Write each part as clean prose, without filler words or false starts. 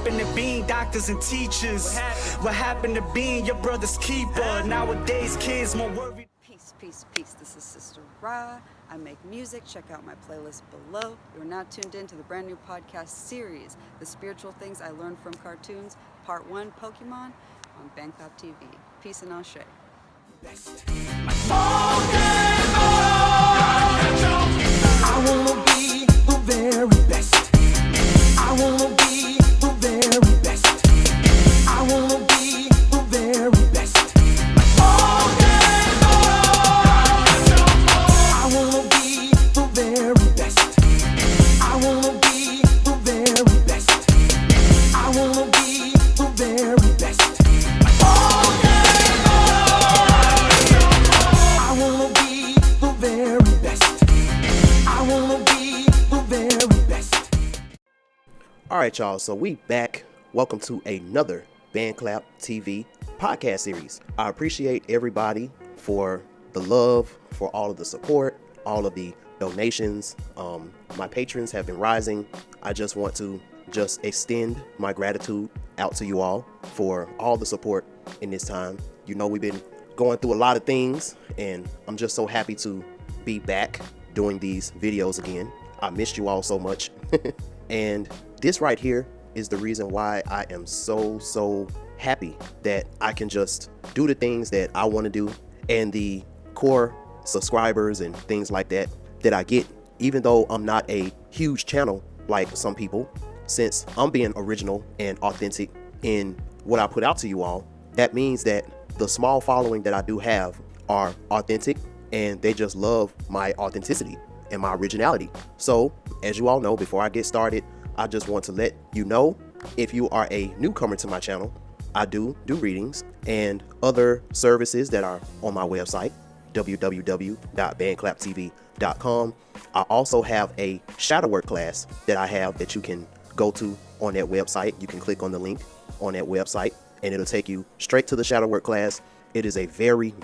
happened to being doctors and teachers? What happened to being your brother's keeper? Nowadays kids more worried. Peace, peace, peace. This is Sister Ra. I make music. Check out my playlist below. You're now tuned in to the brand new podcast series, The Spiritual Things I Learned from Cartoons, Part 1, Pokemon, on BandClap TV. Peace and Ashe. I wanna be the very best. I wanna be the very best. I wanna be the very best. I wanna be the very best. I wanna be the very best. I wanna be the very best. I wanna be the very best. I wanna be the very best. All right, y'all. So we back. Welcome to another BandClap TV podcast series. I appreciate everybody for the love, for all of the support, all of the donations. My patrons have been rising. I just want to extend my gratitude out to you all for all the support in this time. You know, we've been going through a lot of things, and I'm just so happy to be back doing these videos again. I missed you all so much. And this right here is the reason why I am so happy that I can just do the things that I want to do, and the core subscribers and things like that I get, even though I'm not a huge channel like some people. Since I'm being original and authentic in what I put out to you all, that means that the small following that I do have are authentic, and they just love my authenticity and my originality. So, as you all know, before I get started, I just want to let you know, if you are a newcomer to my channel, I do readings and other services that are on my website, www.bandclaptv.com. I also have a shadow work class that I have that you can go to on that website. You can click on the link on that website and it'll take you straight to the shadow work class. It is a very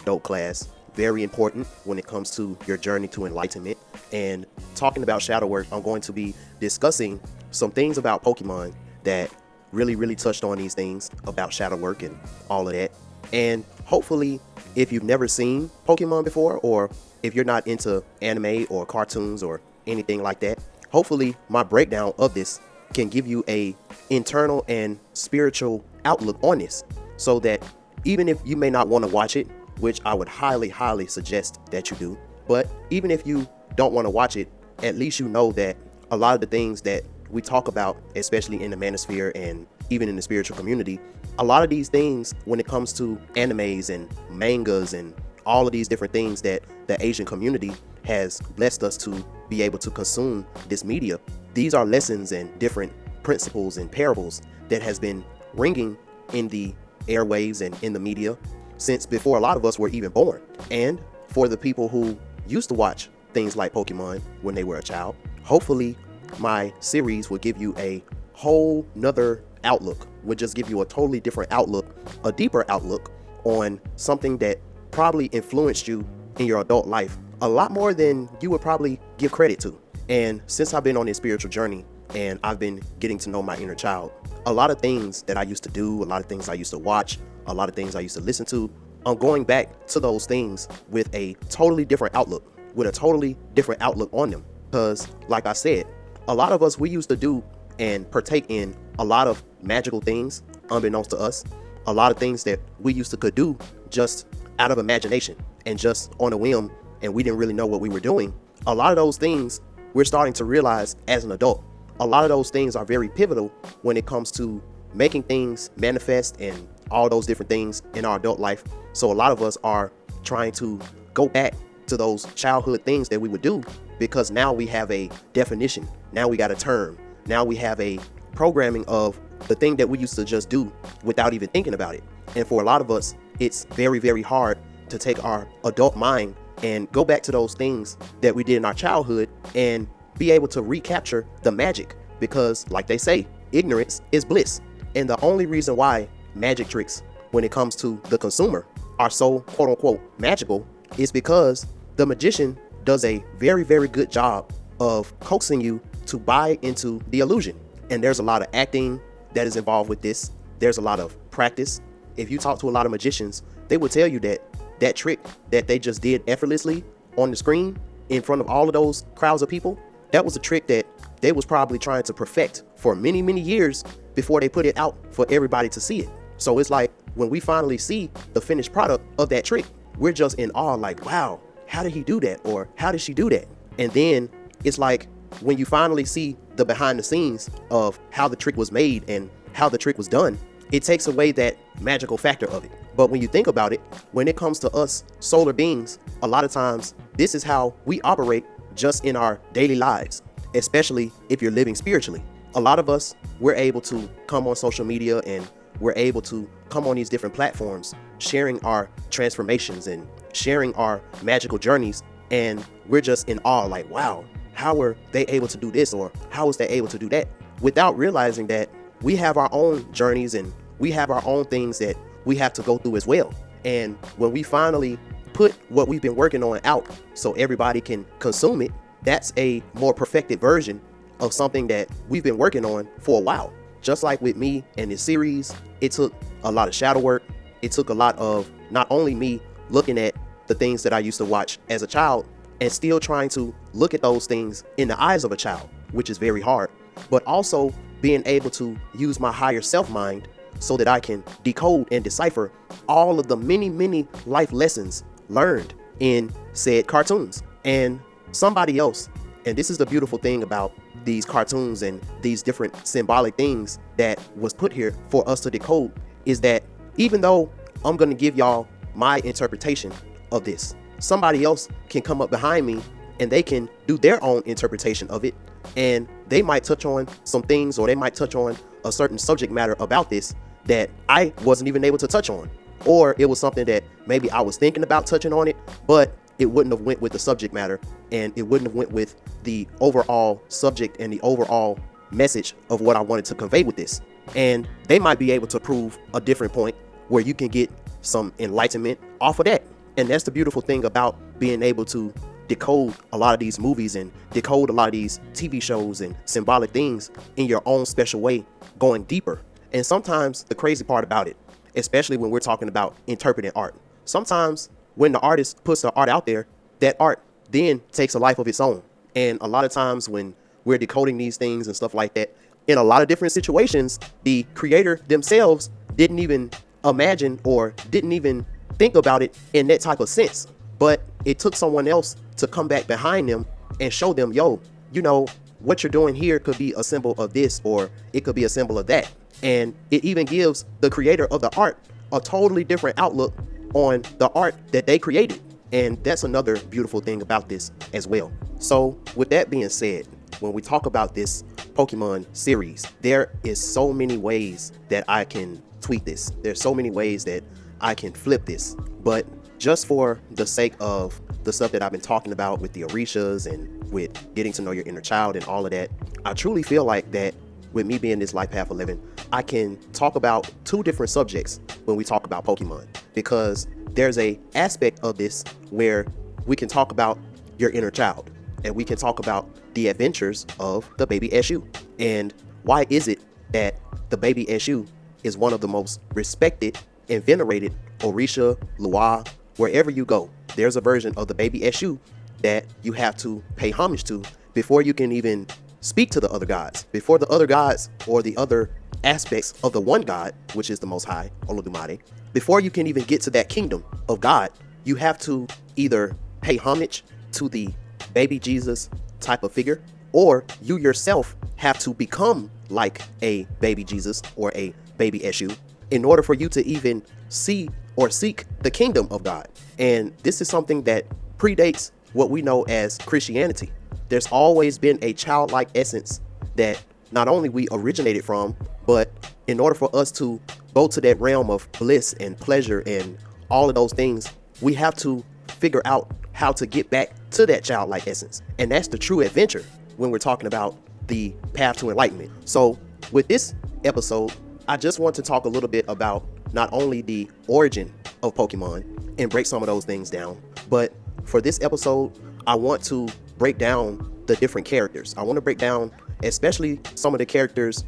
dope class. Very important when it comes to your journey to enlightenment. And talking about shadow work, I'm going to be discussing some things about Pokemon that really touched on these things about shadow work and all of that. And hopefully, if you've never seen Pokemon before, or if you're not into anime or cartoons or anything like that, hopefully my breakdown of this can give you a internal and spiritual outlook on this, so that even if you may not want to watch it, which I would highly suggest that you do, but even if you don't want to watch it, at least you know that a lot of the things that we talk about, especially in the manosphere and even in the spiritual community, a lot of these things, when it comes to animes and mangas and all of these different things that the Asian community has blessed us to be able to consume this media, these are lessons and different principles and parables that has been ringing in the airwaves and in the media since before a lot of us were even born. And for the people who used to watch things like Pokemon when they were a child, hopefully my series will give you a whole nother outlook, would just give you a totally different outlook, a deeper outlook on something that probably influenced you in your adult life a lot more than you would probably give credit to. And since I've been on this spiritual journey and I've been getting to know my inner child, a lot of things that I used to do, a lot of things I used to watch, a lot of things I used to listen to, I'm going back to those things with a totally different outlook, with a totally different outlook on them. Because like I said, a lot of us, we used to do and partake in a lot of magical things unbeknownst to us, a lot of things that we used to could do just out of imagination and just on a whim, and we didn't really know what we were doing. A lot of those things we're starting to realize as an adult. A lot of those things are very pivotal when it comes to making things manifest and all those different things in our adult life. So a lot of us are trying to go back to those childhood things that we would do, because now we have a definition. Now we got a term. Now we have a programming of the thing that we used to just do without even thinking about it. And for a lot of us, it's very hard to take our adult mind and go back to those things that we did in our childhood and be able to recapture the magic, because like they say, ignorance is bliss. And the only reason why magic tricks, when it comes to the consumer, are so quote unquote magical is because the magician does a very good job of coaxing you to buy into the illusion. And there's a lot of acting that is involved with this. There's a lot of practice. If you talk to a lot of magicians, they will tell you that that trick that they just did effortlessly on the screen in front of all of those crowds of people, that was a trick that they was probably trying to perfect for many, many years before they put it out for everybody to see it. So it's like when we finally see the finished product of that trick, we're just in awe, like, wow, how did he do that? Or how did she do that? And then it's like when you finally see the behind the scenes of how the trick was made and how the trick was done, it takes away that magical factor of it. But when you think about it, when it comes to us solar beings, a lot of times this is how we operate just in our daily lives, especially if you're living spiritually. A lot of us, we're able to come on social media and we're able to come on these different platforms, sharing our transformations and sharing our magical journeys. And we're just in awe, like, wow, how were they able to do this? Or how was they able to do that? Without realizing that we have our own journeys and we have our own things that we have to go through as well. And when we finally put what we've been working on out so everybody can consume it, that's a more perfected version of something that we've been working on for a while. Just like with me and this series, it took a lot of shadow work. It took a lot of not only me looking at the things that I used to watch as a child and still trying to look at those things in the eyes of a child, which is very hard, but also being able to use my higher self mind so that I can decode and decipher all of the many, many life lessons learned in said cartoons. And somebody else, and this is the beautiful thing about these cartoons and these different symbolic things that was put here for us to decode, is that even though I'm going to give y'all my interpretation of this, somebody else can come up behind me and they can do their own interpretation of it, and they might touch on some things, or they might touch on a certain subject matter about this that I wasn't even able to touch on, or it was something that maybe I was thinking about touching on it, but it wouldn't have went with the subject matter, and it wouldn't have went with the overall subject and the overall message of what I wanted to convey with this. And they might be able to prove a different point where you can get some enlightenment off of that. And that's the beautiful thing about being able to decode a lot of these movies and decode a lot of these TV shows and symbolic things in your own special way, going deeper. And sometimes the crazy part about it, especially when we're talking about interpreting art, sometimes when the artist puts the art out there, that art then takes a life of its own. And a lot of times when we're decoding these things and stuff like that, in a lot of different situations, the creator themselves didn't even imagine or didn't even think about it in that type of sense. But it took someone else to come back behind them and show them, yo, you know, what you're doing here could be a symbol of this, or it could be a symbol of that. And it even gives the creator of the art a totally different outlook on the art that they created. And that's another beautiful thing about this as well. So with that being said, when we talk about this Pokemon series, there is so many ways that I can tweak this. There's so many ways that I can flip this. But just for the sake of the stuff that I've been talking about with the Orishas and with getting to know your inner child and all of that, I truly feel like that with me being this Life Path 11, I can talk about two different subjects when we talk about Pokemon, because there's a aspect of this where we can talk about your inner child and we can talk about the adventures of the baby Eshu. And why is it that the baby Eshu is one of the most respected and venerated Orisha, Lua, wherever you go, there's a version of the baby Eshu that you have to pay homage to before you can even speak to the other gods. Before the other gods or the other aspects of the one God, which is the Most High, Olodumare, before you can even get to that kingdom of God, you have to either pay homage to the baby Jesus type of figure, or you yourself have to become like a baby Jesus or a baby Eshu in order for you to even see or seek the kingdom of God. And this is something that predates what we know as Christianity. There's always been a childlike essence that not only we originated from, but in order for us to go to that realm of bliss and pleasure and all of those things, we have to figure out how to get back to that childlike essence. And that's the true adventure when we're talking about the path to enlightenment. So with this episode, I just want to talk a little bit about not only the origin of Pokemon and break some of those things down, but for this episode, I want to break down the different characters. I want to break down especially some of the characters,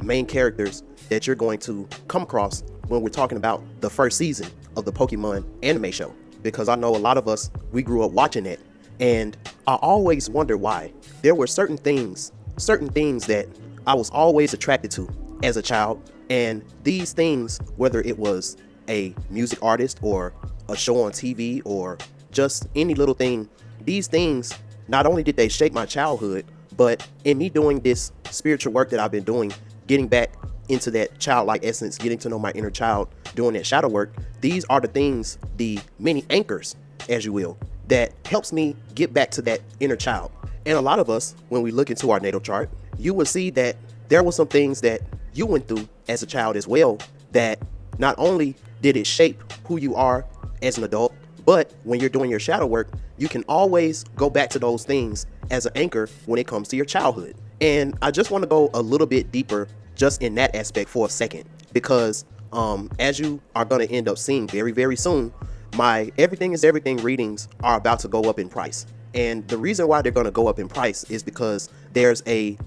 main characters that you're going to come across when we're talking about the first season of the Pokemon anime show. Because I know a lot of us, we grew up watching it, and I always wondered why. There were certain things that I was always attracted to as a child, and these things, whether it was a music artist or a show on TV or just any little thing, these things, not only did they shape my childhood, but in me doing this spiritual work that I've been doing, getting back into that childlike essence, getting to know my inner child, doing that shadow work, these are the things, the many anchors, as you will, that helps me get back to that inner child. And a lot of us, when we look into our natal chart, you will see that there were some things that you went through as a child as well, that not only did it shape who you are as an adult, but when you're doing your shadow work, you can always go back to those things as an anchor when it comes to your childhood. And I just want to go a little bit deeper just in that aspect for a second, because as you are going to end up seeing very, very soon, my Everything is Everything readings are about to go up in price. And the reason why they're going to go up in price is because there's a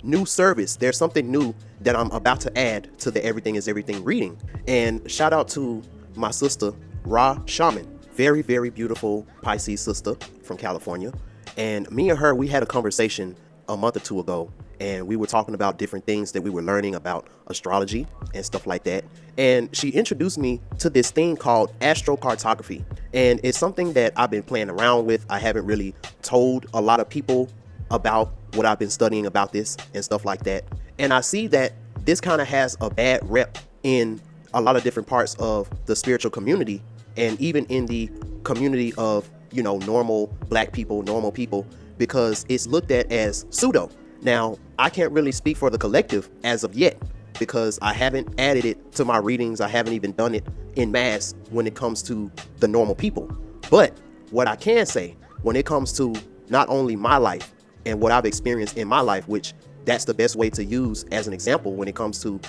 new service. There's something new that I'm about to add to the Everything is Everything reading. And shout out to my sister, Ra Shaman. Very, very beautiful Pisces sister from California. And me and her, we had a conversation a month or two ago, and we were talking about different things that we were learning about astrology and stuff like that. And she introduced me to this thing called astrocartography. And it's something that I've been playing around with. I haven't really told a lot of people about what I've been studying about this and stuff like that. And I see that this kind of has a bad rep in a lot of different parts of the spiritual community, and even in the community of, normal black people, normal people, because it's looked at as pseudo. Now, I can't really speak for the collective as of yet, because I haven't added it to my readings. I haven't even done it in mass when it comes to the normal people. But what I can say, when it comes to not only my life and what I've experienced in my life, which that's the best way to use as an example when it comes to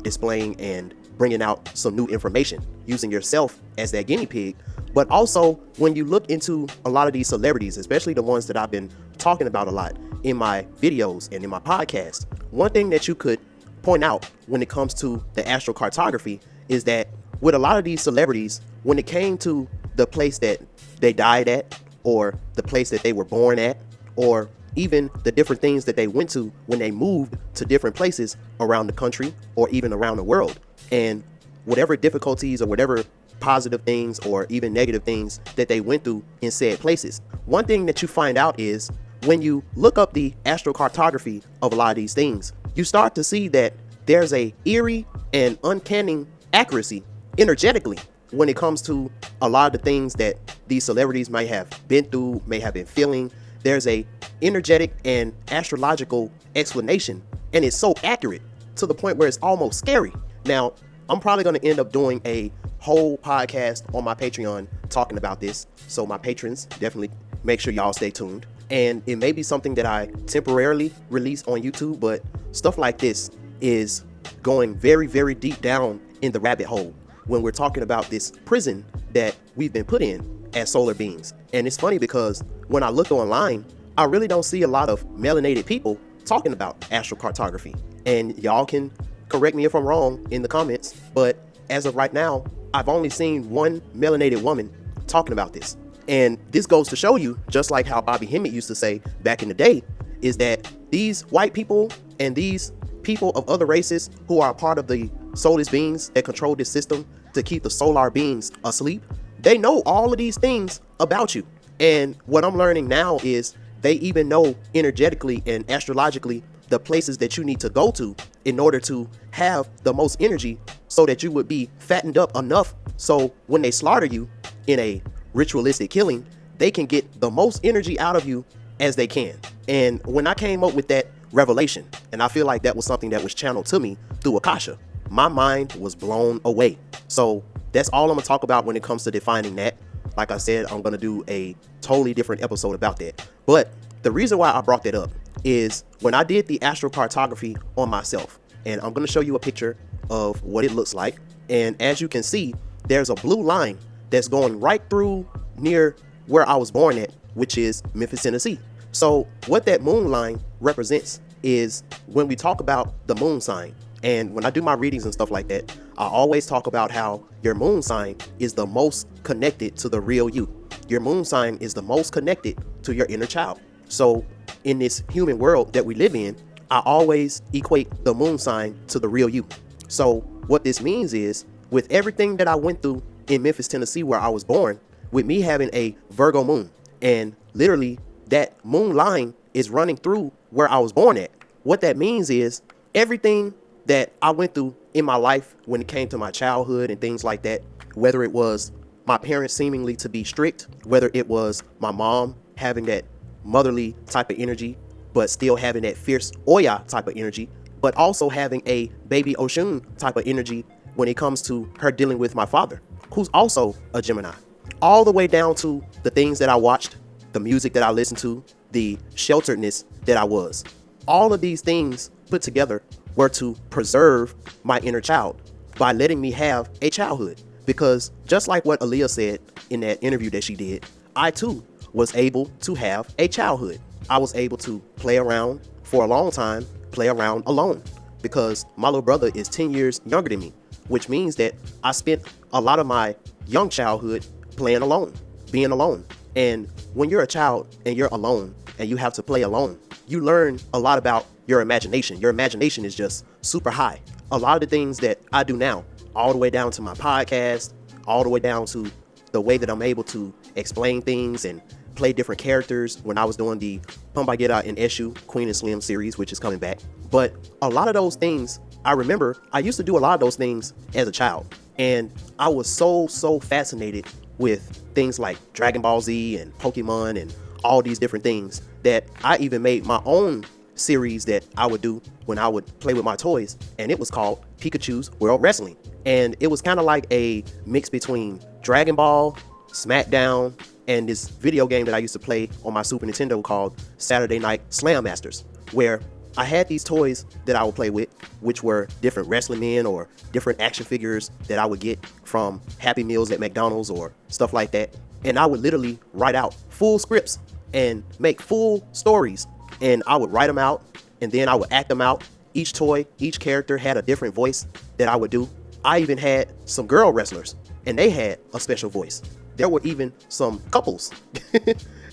displaying and bringing out some new information, using yourself as that guinea pig. But also, when you look into a lot of these celebrities, especially the ones that I've been talking about a lot in my videos and in my podcast, one thing that you could point out when it comes to the astrocartography is that with a lot of these celebrities, when it came to the place that they died at, or the place that they were born at, or even the different things that they went to when they moved to different places around the country or even around the world, and whatever difficulties or whatever positive things or even negative things that they went through in said places, one thing that you find out is when you look up the astrocartography of a lot of these things, you start to see that there's a eerie and uncanny accuracy energetically when it comes to a lot of the things that these celebrities might have been through, may have been feeling. There's a energetic and astrological explanation, and it's so accurate to the point where it's almost scary. Now, I'm probably going to end up doing a whole podcast on my Patreon talking about this, so my patrons, definitely make sure y'all stay tuned. And it may be something that I temporarily release on YouTube, but stuff like this is going very, very deep down in the rabbit hole when we're talking about this prison that we've been put in as solar beings. And it's funny because when I look online, I really don't see a lot of melanated people talking about astrocartography. And y'all can correct me if I'm wrong in the comments, but as of right now, I've only seen one melanated woman talking about this. And this goes to show you, just like how Bobby Hemmett used to say back in the day, is that these white people and these people of other races who are a part of the soulless beings that control this system to keep the solar beings asleep, they know all of these things about you. And what I'm learning now is they even know energetically and astrologically the places that you need to go to in order to have the most energy so that you would be fattened up enough so when they slaughter you in a ritualistic killing, they can get the most energy out of you as they can. And when I came up with that revelation, and I feel like that was something that was channeled to me through Akasha, my mind was blown away. So that's all I'm gonna talk about when it comes to defining that. Like I said, I'm gonna do a totally different episode about that. But the reason why I brought that up is when I did the astrocartography on myself, and I'm gonna show you a picture of what it looks like. And as you can see, there's a blue line that's going right through near where I was born at, which is Memphis, Tennessee. So what that moon line represents is when we talk about the moon sign. And when I do my readings and stuff like that, I always talk about how your moon sign is the most connected to the real you. Your moon sign is the most connected to your inner child. So in this human world that we live in, I always equate the moon sign to the real you. So what this means is, with everything that I went through in Memphis, Tennessee, where I was born, with me having a Virgo moon, and literally that moon line is running through where I was born at. What that means is everything that I went through in my life when it came to my childhood and things like that, whether it was my parents seemingly to be strict, whether it was my mom having that motherly type of energy, but still having that fierce Oya type of energy, but also having a baby Oshun type of energy when it comes to her dealing with my father, who's also a Gemini. All the way down to the things that I watched, the music that I listened to, the shelteredness that I was. All of these things put together were to preserve my inner child by letting me have a childhood. Because just like what Aaliyah said in that interview that she did, I too was able to have a childhood. I was able to play around for a long time, play around alone, because my little brother is 10 years younger than me, which means that I spent a lot of my young childhood playing alone, being alone. And when you're a child and you're alone and you have to play alone, you learn a lot about your imagination. Your imagination is just super high. A lot of the things that I do now, all the way down to my podcast, all the way down to the way that I'm able to explain things and play different characters when I was doing the Pumbagira and Eshu Queen and Slim series, which is coming back. But a lot of those things, I remember I used to do a lot of those things as a child. And I was so fascinated with things like Dragon Ball Z and Pokemon and all these different things that I even made my own series that I would do when I would play with my toys, and it was called Pikachu's World Wrestling. And it was kind of like a mix between Dragon Ball, SmackDown, and this video game that I used to play on my Super Nintendo called Saturday Night Slam Masters, where I had these toys that I would play with, which were different wrestling men or different action figures that I would get from Happy Meals at McDonald's or stuff like that. And I would literally write out full scripts and make full stories, and I would write them out and then I would act them out. Each toy, each character had a different voice that I would do. I even had some girl wrestlers and they had a special voice. There were even some couples.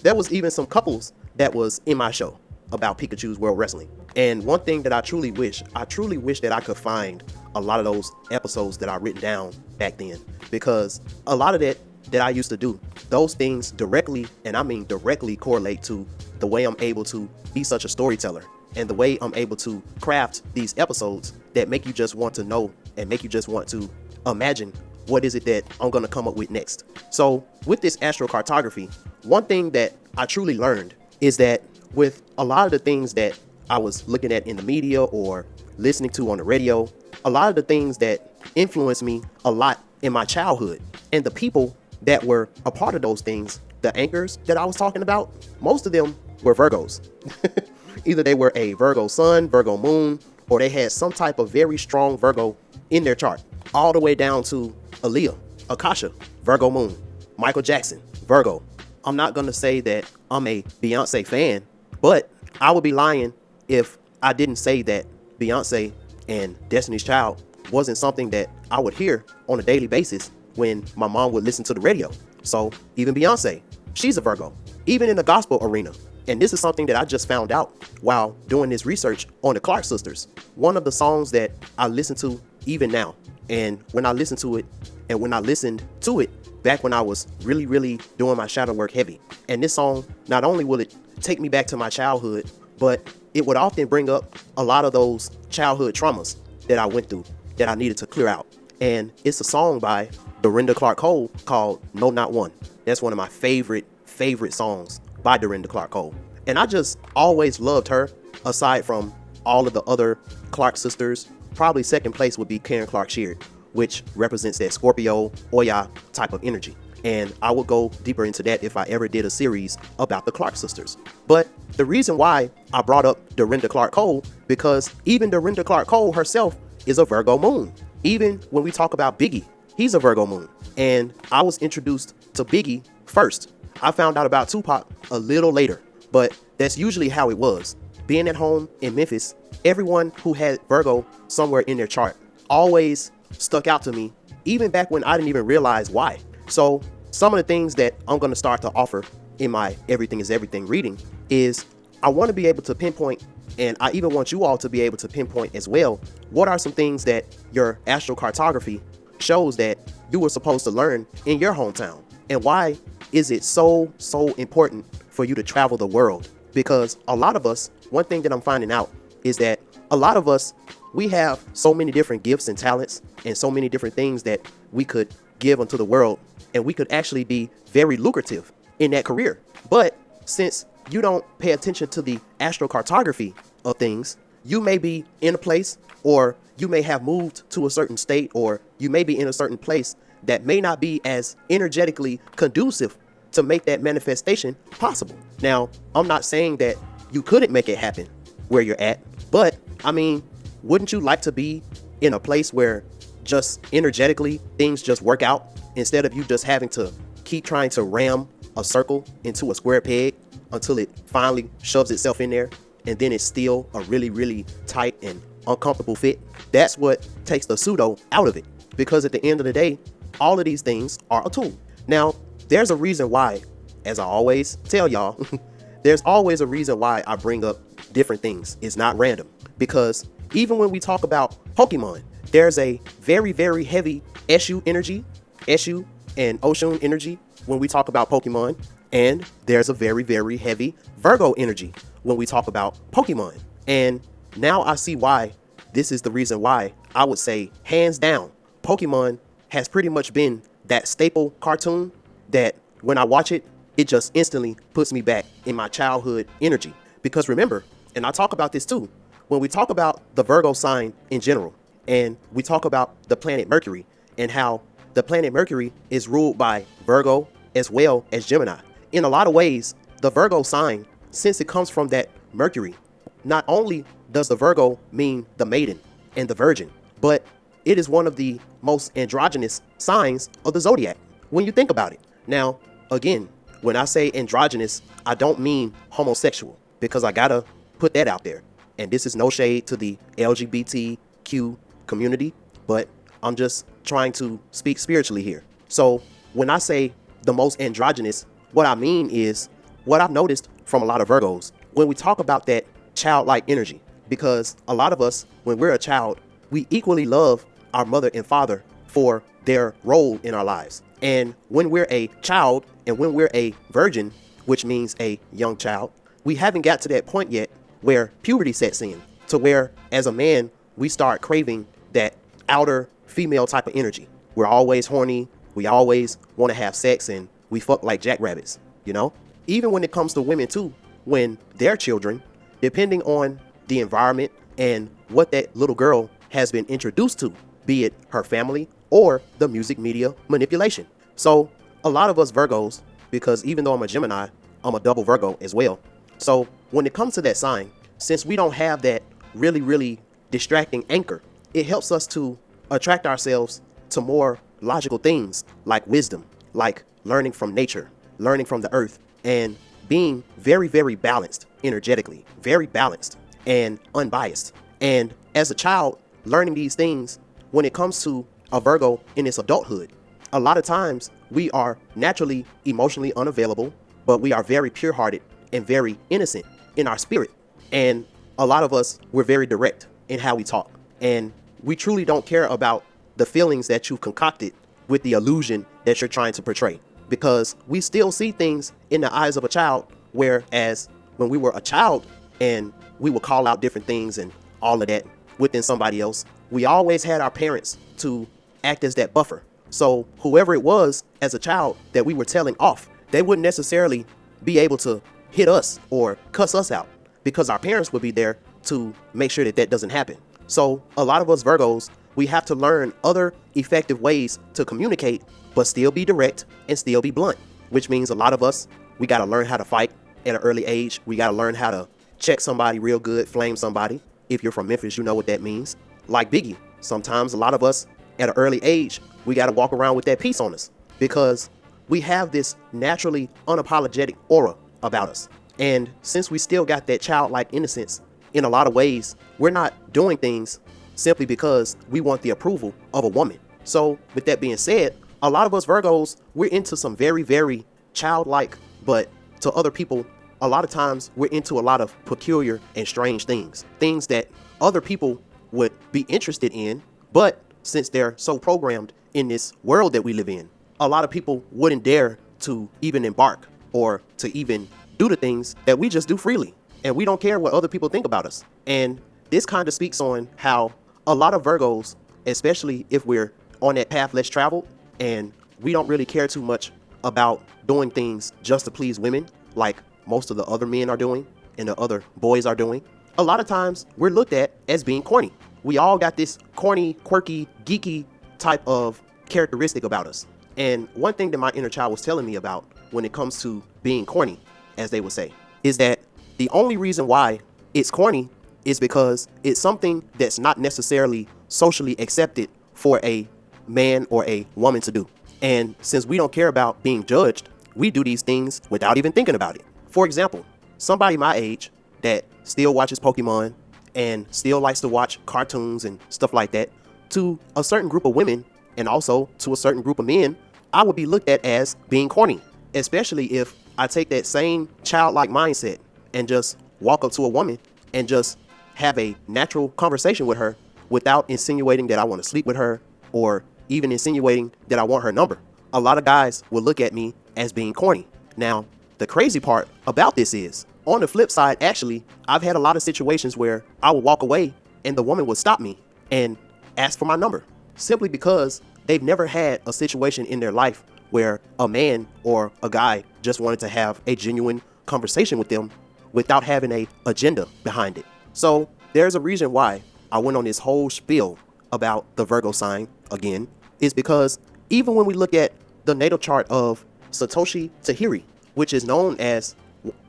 There was even some couples that was in my show about Pikachu's World Wrestling. And one thing that I truly wish that I could find a lot of those episodes that I written down back then, because a lot of that I used to do, those things directly, and I mean directly, correlate to the way I'm able to be such a storyteller and the way I'm able to craft these episodes that make you just want to know and make you just want to imagine what is it that I'm going to come up with next. So with this astrocartography, one thing that I truly learned is that with a lot of the things that I was looking at in the media or listening to on the radio, a lot of the things that influenced me a lot in my childhood, and the people that were a part of those things, the anchors that I was talking about, most of them were Virgos. Either they were a Virgo sun, Virgo moon, or they had some type of very strong Virgo in their chart, all the way down to Aaliyah, Akasha, Virgo moon, Michael Jackson, Virgo. I'm not going to say that I'm a Beyonce fan, but I would be lying if I didn't say that Beyonce and Destiny's Child wasn't something that I would hear on a daily basis when my mom would listen to the radio. So even Beyonce, she's a Virgo, even in the gospel arena. And this is something that I just found out while doing this research on the Clark sisters. One of the songs that I listen to even now, and when I listen to it, and when I listened to it back when I was really doing my shadow work heavy. And this song, not only will it take me back to my childhood, but it would often bring up a lot of those childhood traumas that I went through that I needed to clear out. And it's a song by Dorinda Clark Cole called No Not One. That's one of my favorite songs by Dorinda Clark Cole. And I just always loved her, aside from all of the other Clark sisters. Probably second place would be Karen Clark Sheard, which represents that Scorpio, Oya type of energy. And I will go deeper into that if I ever did a series about the Clark sisters. But the reason why I brought up Dorinda Clark Cole, because even Dorinda Clark Cole herself is a Virgo moon. Even when we talk about Biggie, he's a Virgo moon. And I was introduced to Biggie first. I found out about Tupac a little later, but that's usually how it was. being at home in Memphis, everyone who had Virgo somewhere in their chart always stuck out to me, even back when I didn't even realize why. So some of the things that I'm going to start to offer in my Everything is Everything reading is I want to be able to pinpoint, and I even want you all to be able to pinpoint as well, what are some things that your astrocartography shows that you were supposed to learn in your hometown, and why is it so important for you to travel the world? Because a lot of us, one thing that I'm finding out is that a lot of us, we have so many different gifts and talents and so many different things that we could give unto the world, and we could actually be very lucrative in that career. But since you don't pay attention to the astrocartography of things, you may be in a place, or you may have moved to a certain state, or you may be in a certain place that may not be as energetically conducive to make that manifestation possible. Now, I'm not saying that you couldn't make it happen where you're at, but I mean, wouldn't you like to be in a place where just energetically things just work out, instead of you just having to keep trying to ram a circle into a square peg until it finally shoves itself in there, and then it's still a really tight and uncomfortable fit? That's what takes the pseudo out of it, because at the end of the day, all of these things are a tool. Now, there's a reason why, as I always tell y'all, there's always a reason why I bring up different things. It's not random, because even when we talk about Pokemon, there's a very heavy Eshu energy, Eshu and Oshun energy when we talk about Pokemon, and there's a very heavy Virgo energy when we talk about Pokemon. And now I see why this is the reason why I would say, hands down, Pokemon has pretty much been that staple cartoon that when I watch it, it just instantly puts me back in my childhood energy. Because remember, and I talk about this too, when we talk about the Virgo sign in general, and we talk about the planet Mercury, and how the planet Mercury is ruled by Virgo as well as Gemini. In a lot of ways, the Virgo sign, since it comes from that Mercury, not only does the Virgo mean the maiden and the virgin, but it is one of the most androgynous signs of the zodiac when you think about it. Now, again, when I say androgynous, I don't mean homosexual, because I gotta put that out there. And this is no shade to the LGBTQ community, but I'm just trying to speak spiritually here. So when I say the most androgynous, what I mean is what I've noticed from a lot of Virgos when we talk about that childlike energy, because a lot of us, when we're a child, we equally love our mother and father for their role in our lives. And when we're a child, and when we're a virgin, which means a young child, we haven't got to that point yet where puberty sets in, to where as a man, we start craving that outer female type of energy. We're always horny. We always want to have sex, and we fuck like jackrabbits, you know? Even when it comes to women too, when they're children, depending on the environment and what that little girl has been introduced to, be it her family or the music media manipulation. So a lot of us Virgos, because even though I'm a Gemini, I'm a double Virgo as well. So when it comes to that sign, since we don't have that really distracting anchor, it helps us to attract ourselves to more logical things like wisdom, like learning from nature, learning from the earth, and being very balanced energetically, very balanced and unbiased. And as a child, learning these things, when it comes to a Virgo in its adulthood, a lot of times we are naturally emotionally unavailable, but we are very pure-hearted and very innocent in our spirit. And a lot of us, we're very direct in how we talk. And we truly don't care about the feelings that you've concocted with the illusion that you're trying to portray. Because we still see things in the eyes of a child, whereas when we were a child and we would call out different things and all of that within somebody else, we always had our parents to act as that buffer. So whoever it was as a child that we were telling off, they wouldn't necessarily be able to hit us or cuss us out, because our parents would be there to make sure that that doesn't happen. So a lot of us Virgos, we have to learn other effective ways to communicate, but still be direct and still be blunt, which means a lot of us, we got to learn how to fight at an early age. We got to learn how to check somebody real good, flame somebody. If you're from Memphis, you know what that means. Like Biggie, sometimes a lot of us at an early age, we got to walk around with that peace on us, because we have this naturally unapologetic aura about us. And since we still got that childlike innocence, in a lot of ways, we're not doing things simply because we want the approval of a woman. So with that being said, a lot of us Virgos, we're into some very, very childlike, but to other people, a lot of times we're into a lot of peculiar and strange things that other people would be interested in. But since they're so programmed in this world that we live in, a lot of people wouldn't dare to even embark or to even do the things that we just do freely. And we don't care what other people think about us. And this kind of speaks on how a lot of Virgos, especially if we're on that path less traveled and we don't really care too much about doing things just to please women like most of the other men are doing and the other boys are doing, a lot of times we're looked at as being corny. We all got this corny, quirky, geeky type of characteristic about us. And one thing that my inner child was telling me about when it comes to being corny, as they would say, is that the only reason why it's corny is because it's something that's not necessarily socially accepted for a man or a woman to do. And since we don't care about being judged, we do these things without even thinking about it. For example, somebody my age that still watches Pokemon and still likes to watch cartoons and stuff like that, to a certain group of women and also to a certain group of men, I would be looked at as being corny, especially if I take that same childlike mindset and just walk up to a woman and just have a natural conversation with her without insinuating that I want to sleep with her or even insinuating that I want her number. A lot of guys will look at me as being corny. Now, the crazy part about this is, on the flip side, actually, I've had a lot of situations where I would walk away and the woman would stop me and ask for my number simply because they've never had a situation in their life where a man or a guy just wanted to have a genuine conversation with them without having an agenda behind it. So there's a reason why I went on this whole spiel about the Virgo sign again, is because even when we look at the natal chart of Satoshi Tajiri, which is known as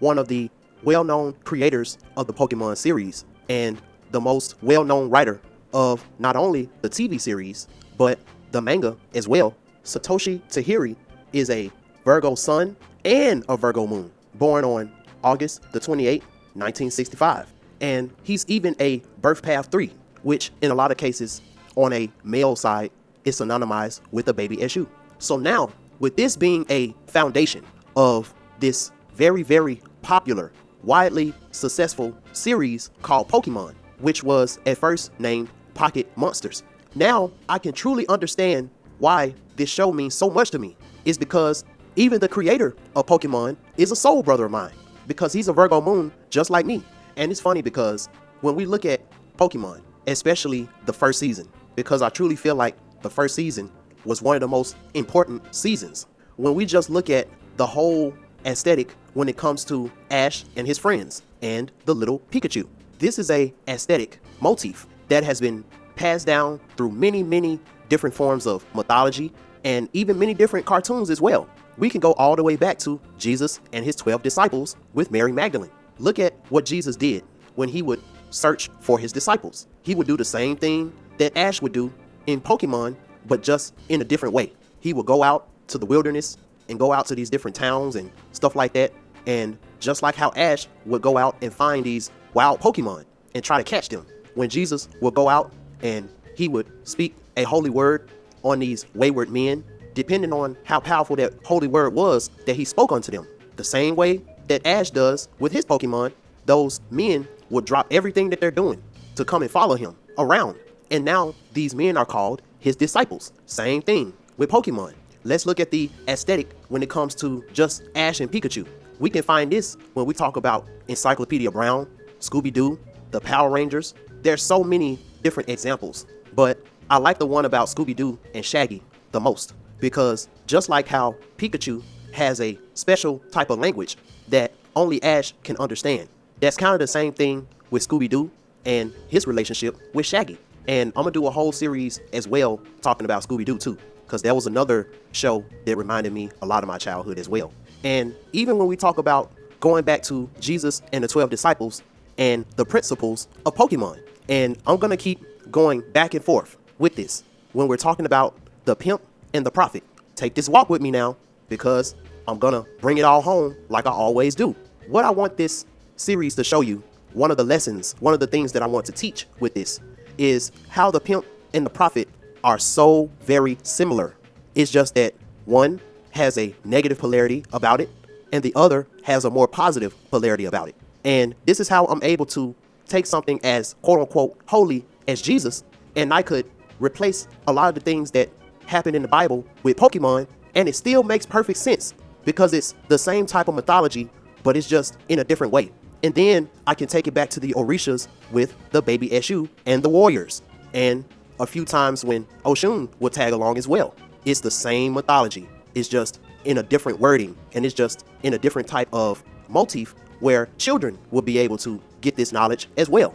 one of the well-known creators of the Pokemon series and the most well-known writer of not only the TV series, but the manga as well, Satoshi Tajiri is a Virgo sun and a Virgo moon, born on August the 28th, 1965. And he's even a birth path 3, which in a lot of cases on a male side is synonymized with a baby SU. So now, with this being a foundation of this very, very popular, widely successful series called Pokemon, which was at first named Pocket Monsters, now I can truly understand why this show means so much to me. Is because even the creator of Pokemon is a soul brother of mine, because he's a Virgo moon just like me. And it's funny because when we look at Pokemon, especially the first season, because I truly feel like the first season was one of the most important seasons. When we just look at the whole aesthetic when it comes to Ash and his friends and the little Pikachu, this is a aesthetic motif that has been passed down through many, many different forms of mythology and even many different cartoons as well. We can go all the way back to Jesus and his 12 disciples with Mary Magdalene. Look at what Jesus did when he would search for his disciples. He would do the same thing that Ash would do in Pokemon, but just in a different way. He would go out to the wilderness and go out to these different towns and stuff like that. And just like how Ash would go out and find these wild Pokemon and try to catch them, when Jesus would go out and he would speak a holy word on these wayward men, depending on how powerful that holy word was that he spoke unto them. The same way that Ash does with his Pokemon, those men would drop everything that they're doing to come and follow him around. And now these men are called his disciples. Same thing with Pokemon. Let's look at the aesthetic when it comes to just Ash and Pikachu. We can find this when we talk about Encyclopedia Brown, Scooby-Doo, the Power Rangers. There's so many different examples, but I like the one about Scooby-Doo and Shaggy the most, because just like how Pikachu has a special type of language that only Ash can understand, that's kind of the same thing with Scooby-Doo and his relationship with Shaggy. And I'm gonna do a whole series as well talking about Scooby-Doo too, because that was another show that reminded me a lot of my childhood as well. And even when we talk about going back to Jesus and the 12 disciples and the principles of Pokemon, and I'm gonna keep going back and forth with this when we're talking about the pimp and the prophet. Take this walk with me now, because I'm gonna bring it all home like I always do. what I want this series to show you, one of the lessons, one of the things that I want to teach with this is how the pimp and the prophet are so very similar. It's just that one has a negative polarity about it and the other has a more positive polarity about it. And this is how I'm able to take something as quote unquote holy as Jesus, and I could replace a lot of the things that happen in the Bible with Pokemon, and it still makes perfect sense because it's the same type of mythology, but it's just in a different way. And then I can take it back to the Orishas with the baby Eshu and the warriors, and a few times when Oshun will tag along as well. It's the same mythology. It's just in a different wording, and it's just in a different type of motif where children will be able to get this knowledge as well.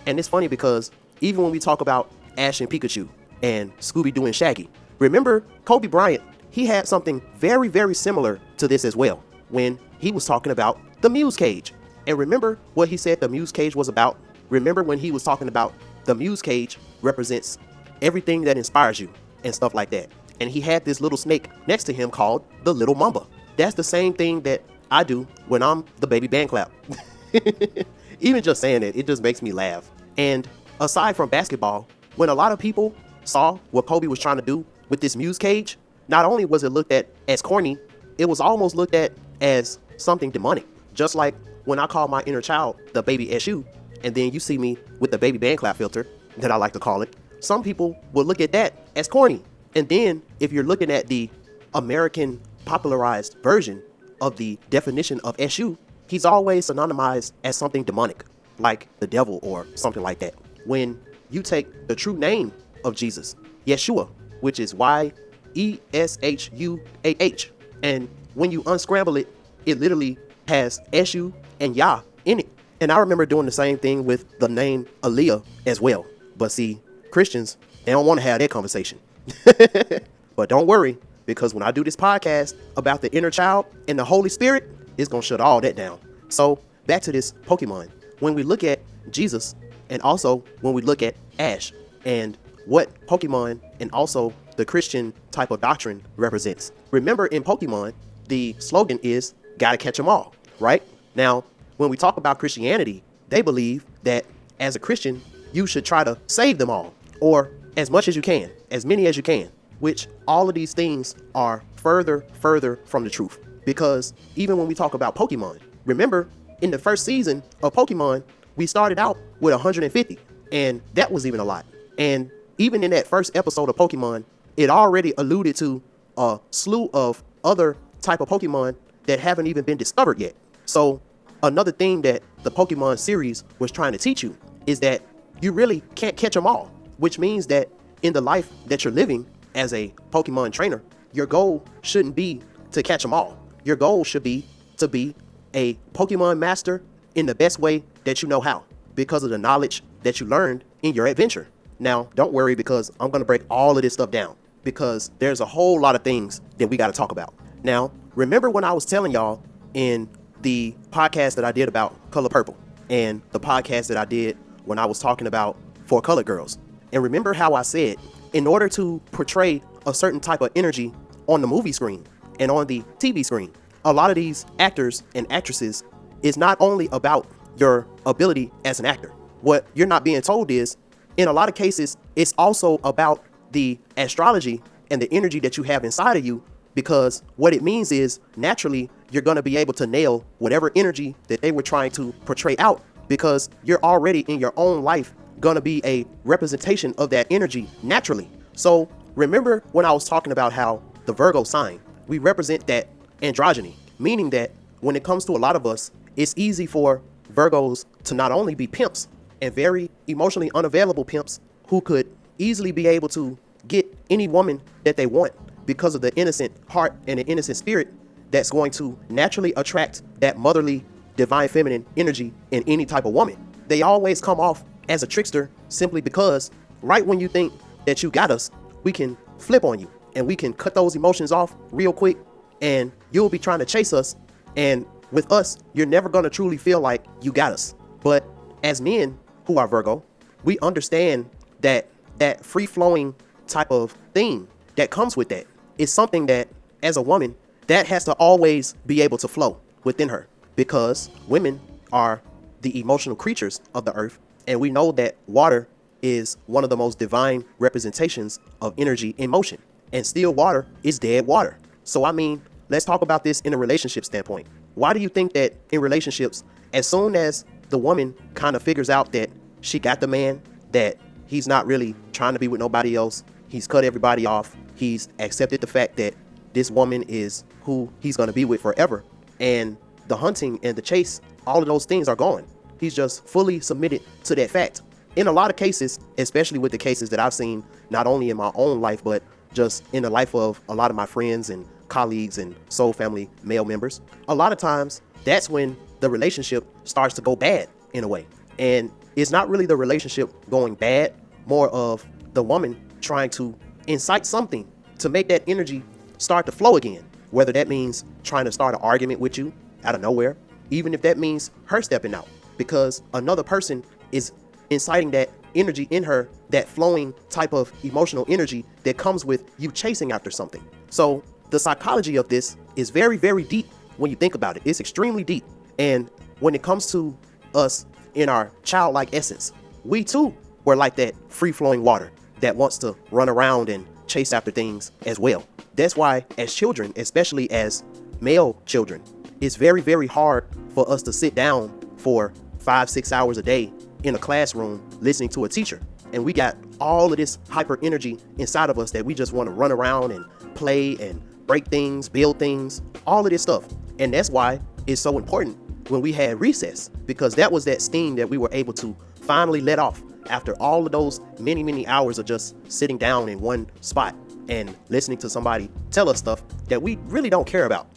And it's funny because even when we talk about Ash and Pikachu and Scooby-Doo and Shaggy, remember Kobe Bryant, he had something very, very similar to this as well when he was talking about the Muse Cage. And remember what he said the Muse Cage was about? Remember when he was talking about the Muse Cage represents everything that inspires you and stuff like that. And he had this little snake next to him called the Little Mamba. That's the same thing that I do when I'm the baby BandClap. Even just saying it just makes me laugh. And aside from basketball, when a lot of people saw what Kobe was trying to do with this Muse Cage, not only was it looked at as corny, it was almost looked at as something demonic. Just like when I call my inner child the baby Eshu, and then you see me with the baby BandClap filter that I like to call it, some people will look at that as corny. And then if you're looking at the American popularized version of the definition of Eshu, he's always synonymized as something demonic, like the devil or something like that. When you take the true name of Jesus, Yeshua, which is Y-E-S-H-U-A-H, and when you unscramble it, it literally has Eshu and Yah in it. And I remember doing the same thing with the name Aaliyah as well. But see, Christians, they don't want to have that conversation. But don't worry, because when I do this podcast about the inner child and the Holy Spirit, it's going to shut all that down. So back to this Pokemon. When we look at Jesus and also when we look at Ash and what Pokemon and also the Christian type of doctrine represents. Remember in Pokemon, the slogan is gotta catch them all, right? Now, when we talk about Christianity, they believe that as a Christian, you should try to save them all, or as much as you can, as many as you can, which all of these things are further from the truth. Because even when we talk about Pokemon, remember in the first season of Pokemon, we started out with 150, and that was even a lot. And even in that first episode of Pokemon, it already alluded to a slew of other type of Pokemon that haven't even been discovered yet. So another thing that the Pokemon series was trying to teach you is that you really can't catch them all, which means that in the life that you're living as a Pokemon trainer, your goal shouldn't be to catch them all. Your goal should be to be a Pokemon master in the best way that you know how, because of the knowledge that you learned in your adventure. Now, don't worry, because I'm going to break all of this stuff down, because there's a whole lot of things that we got to talk about. Now, remember when I was telling y'all in the podcast that I did about Color Purple and the podcast that I did when I was talking about Four Colored Girls, and remember how I said in order to portray a certain type of energy on the movie screen and on the TV screen, a lot of these actors and actresses is not only about your ability as an actor. What you're not being told is, in a lot of cases, it's also about the astrology and the energy that you have inside of you, because what it means is naturally you're going to be able to nail whatever energy that they were trying to portray out, because you're already in your own life going to be a representation of that energy naturally. So remember when I was talking about how the Virgo sign, we represent that androgyny, meaning that when it comes to a lot of us, it's easy for Virgos to not only be pimps and very emotionally unavailable pimps who could easily be able to get any woman that they want because of the innocent heart and the innocent spirit that's going to naturally attract that motherly divine feminine energy in any type of woman. They always come off as a trickster simply because right when you think that you got us, we can flip on you and we can cut those emotions off real quick, and you'll be trying to chase us. And with us, you're never going to truly feel like you got us. But as men who are Virgo, we understand that that free-flowing type of thing that comes with that is something that, as a woman, that has to always be able to flow within her. because women are the emotional creatures of the earth, and we know that water is one of the most divine representations of energy in motion, and still water is dead water. So I mean, let's talk about this in a relationship standpoint. Why do you think that in relationships, as soon as the woman kind of figures out that she got the man, that he's not really trying to be with nobody else, he's cut everybody off, he's accepted the fact that this woman is who he's going to be with forever, and the hunting and the chase, all of those things are gone. He's just fully submitted to that fact. In a lot of cases, especially with the cases that I've seen, not only in my own life, but just in the life of a lot of my friends and colleagues and soul family male members, a lot of times that's when the relationship starts to go bad in a way. And it's not really the relationship going bad, more of the woman trying to incite something to make that energy start to flow again. Whether that means trying to start an argument with you out of nowhere, even if that means her stepping out because another person is inciting that energy in her, that flowing type of emotional energy that comes with you chasing after something. So the psychology of this is very, very deep when you think about it. It's extremely deep. And when it comes to us in our childlike essence, we too were like that free-flowing water that wants to run around and chase after things as well. That's why as children, especially as male children, it's very, very hard for us to sit down for 5-6 hours a day in a classroom listening to a teacher. And we got all of this hyper energy inside of us that we just want to run around and play and break things, build things, all of this stuff. And that's why it's so important when we had recess, because that was that steam that we were able to finally let off after all of those many, many hours of just sitting down in one spot and listening to somebody tell us stuff that we really don't care about.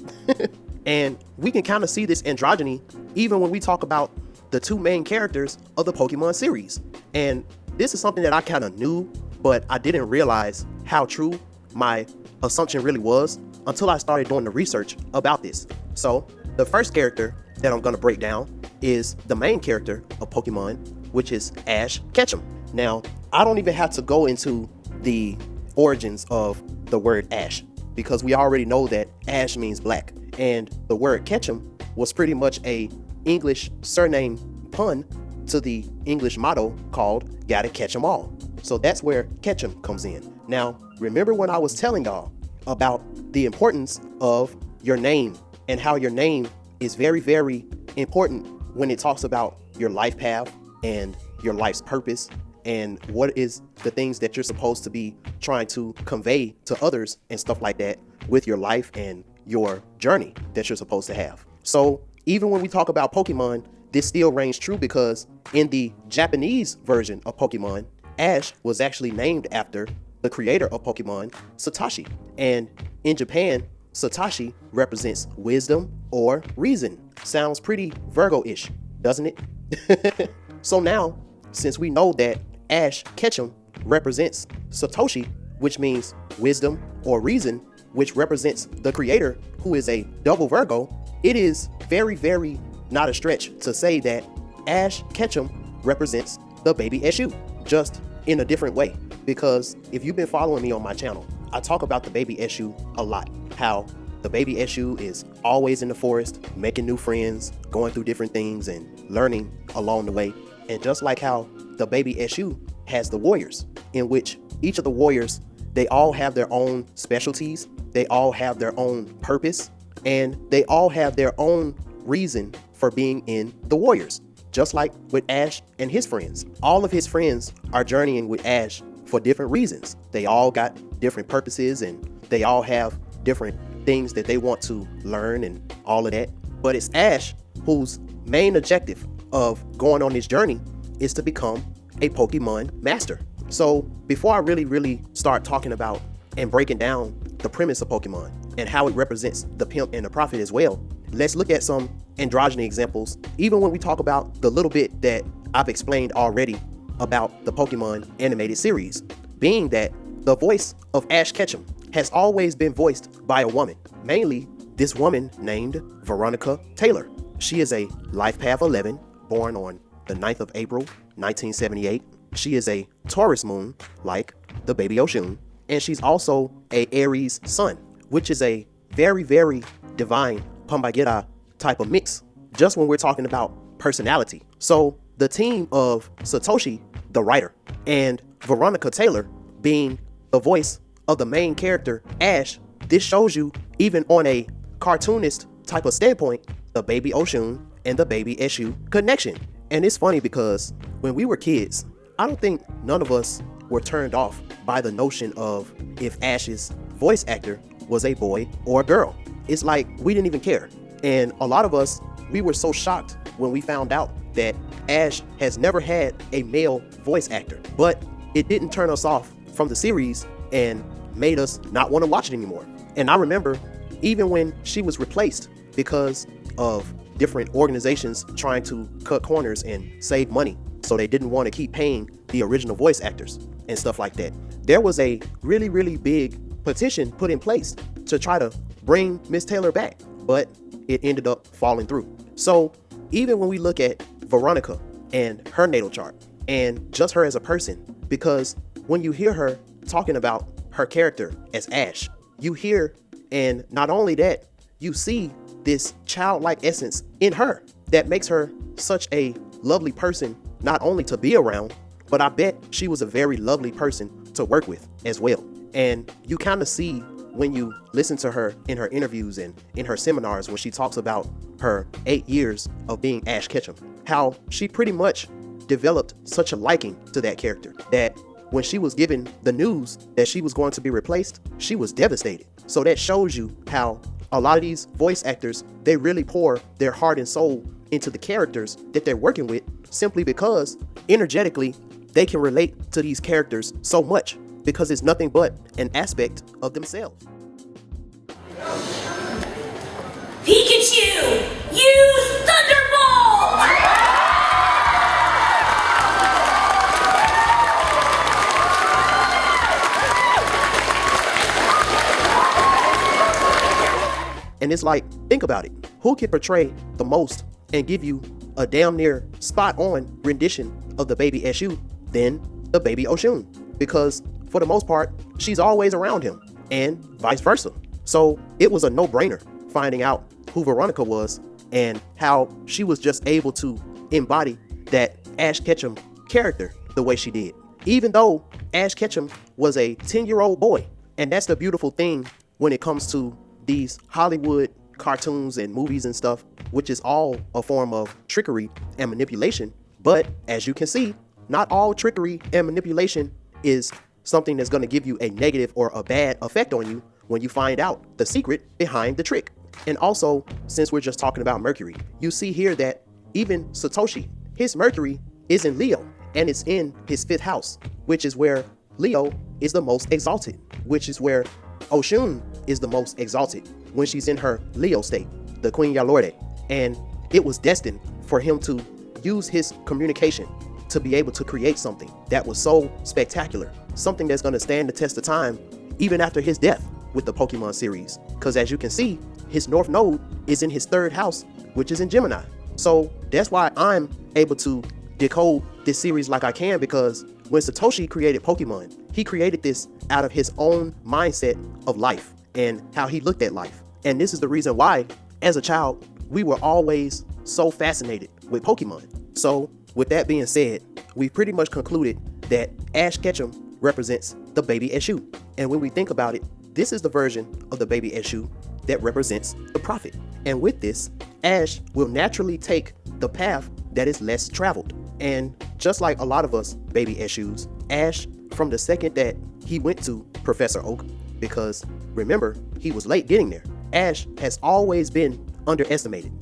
And we can kind of see this androgyny even when we talk about the two main characters of the Pokemon series. And this is something that I kind of knew, but I didn't realize how true my assumption really was until I started doing the research about this. So the first character that I'm going to break down is the main character of Pokemon, which is Ash Ketchum. Now, I don't even have to go into the origins of the word Ash, because we already know that Ash means black, and the word Ketchum was pretty much a English surname pun to the English motto called "Gotta catch 'em all." So that's where Ketchum comes in. Now, remember when I was telling y'all about the importance of your name and how your name is very, very important when it talks about your life path and your life's purpose and what is the things that you're supposed to be trying to convey to others and stuff like that with your life and your journey that you're supposed to have. So even when we talk about Pokemon, this still reigns true, because in the Japanese version of Pokemon, Ash was actually named after the creator of Pokemon, Satoshi. And in Japan, Satoshi represents wisdom or reason. Sounds pretty Virgo-ish, doesn't it? So now, since we know that Ash Ketchum represents Satoshi, which means wisdom or reason, which represents the creator, who is a double Virgo, it is very, very not a stretch to say that Ash Ketchum represents the baby Eshu, just in a different way. Because if you've been following me on my channel, I talk about the baby Eshu a lot. How the baby Eshu is always in the forest, making new friends, going through different things and learning along the way. And just like how the baby Eshu has the warriors, in which each of the warriors, they all have their own specialties, they all have their own purpose, and they all have their own reason for being in the warriors. Just like with Ash and his friends. All of his friends are journeying with Ash for different reasons. They all got different purposes and they all have different things that they want to learn and all of that. But it's Ash whose main objective of going on this journey is to become a Pokemon master. So before I really start talking about and breaking down the premise of Pokemon and how it represents the pimp and the prophet as well, let's look at some androgyny examples, even when we talk about the little bit that I've explained already about the Pokemon animated series, being that the voice of Ash Ketchum has always been voiced by a woman, mainly this woman named Veronica Taylor. She is a Life Path 11, born on the 9th of April, 1978. She is a Taurus moon, like the baby Oshun, and she's also a Aries sun, which is a very, very divine Pambagira type of mix, just when we're talking about personality. So the team of Satoshi, the writer, and Veronica Taylor being the voice of the main character, Ash, this shows you, even on a cartoonist type of standpoint, the baby Oshun and the baby Eshu connection. And it's funny because when we were kids, I don't think none of us were turned off by the notion of if Ash's voice actor was a boy or a girl. It's like we didn't even care. And a lot of us, we were so shocked when we found out that Ash has never had a male voice actor. But it didn't turn us off from the series and made us not want to watch it anymore. And I remember even when she was replaced because of different organizations trying to cut corners and save money, so they didn't want to keep paying the original voice actors and stuff like that. There was a really, really big petition put in place to try to bring Miss Taylor back, but it ended up falling through. So even when we look at Veronica and her natal chart and just her as a person, because when you hear her talking about her character as Ash, you hear, and not only that, you see this childlike essence in her that makes her such a lovely person, not only to be around, but I bet she was a very lovely person to work with as well. And you kind of see when you listen to her in her interviews and in her seminars when she talks about her 8 years of being Ash Ketchum, how she pretty much developed such a liking to that character that when she was given the news that she was going to be replaced, she was devastated. So that shows you how a lot of these voice actors, they really pour their heart and soul into the characters that they're working with, simply because energetically they can relate to these characters so much because it's nothing but an aspect of themselves. Pikachu, use Thunderbolt! And it's like, think about it. Who can portray the most and give you a damn near spot on rendition of the baby Eshu than the baby Oshun? Because for the most part, she's always around him and vice versa. So it was a no-brainer finding out who Veronica was and how she was just able to embody that Ash Ketchum character the way she did. Even though Ash Ketchum was a 10-year-old boy. And that's the beautiful thing when it comes to these Hollywood cartoons and movies and stuff, which is all a form of trickery and manipulation. But as you can see, not all trickery and manipulation is something that's going to give you a negative or a bad effect on you when you find out the secret behind the trick. And also, since we're just talking about Mercury, you see here that even Satoshi, his Mercury is in Leo and it's in his 5th house, which is where Leo is the most exalted, which is where Oshun is the most exalted when she's in her Leo state, the Queen Yalorde. And it was destined for him to use his communication to be able to create something that was so spectacular, something that's going to stand the test of time even after his death with the Pokemon series. Because as you can see, his North Node is in his 3rd house, which is in Gemini. So that's why I'm able to decode this series like I can, because when Satoshi created Pokemon, he created this out of his own mindset of life and how he looked at life. And this is the reason why, as a child, we were always so fascinated with Pokemon. So with that being said, we've pretty much concluded that Ash Ketchum represents the baby Eshu. And when we think about it, this is the version of the baby Eshu that represents the prophet. And with this, Ash will naturally take the path that is less traveled. And just like a lot of us baby Eshus, Ash, from the second that he went to Professor Oak, because remember, he was late getting there, Ash has always been underestimated.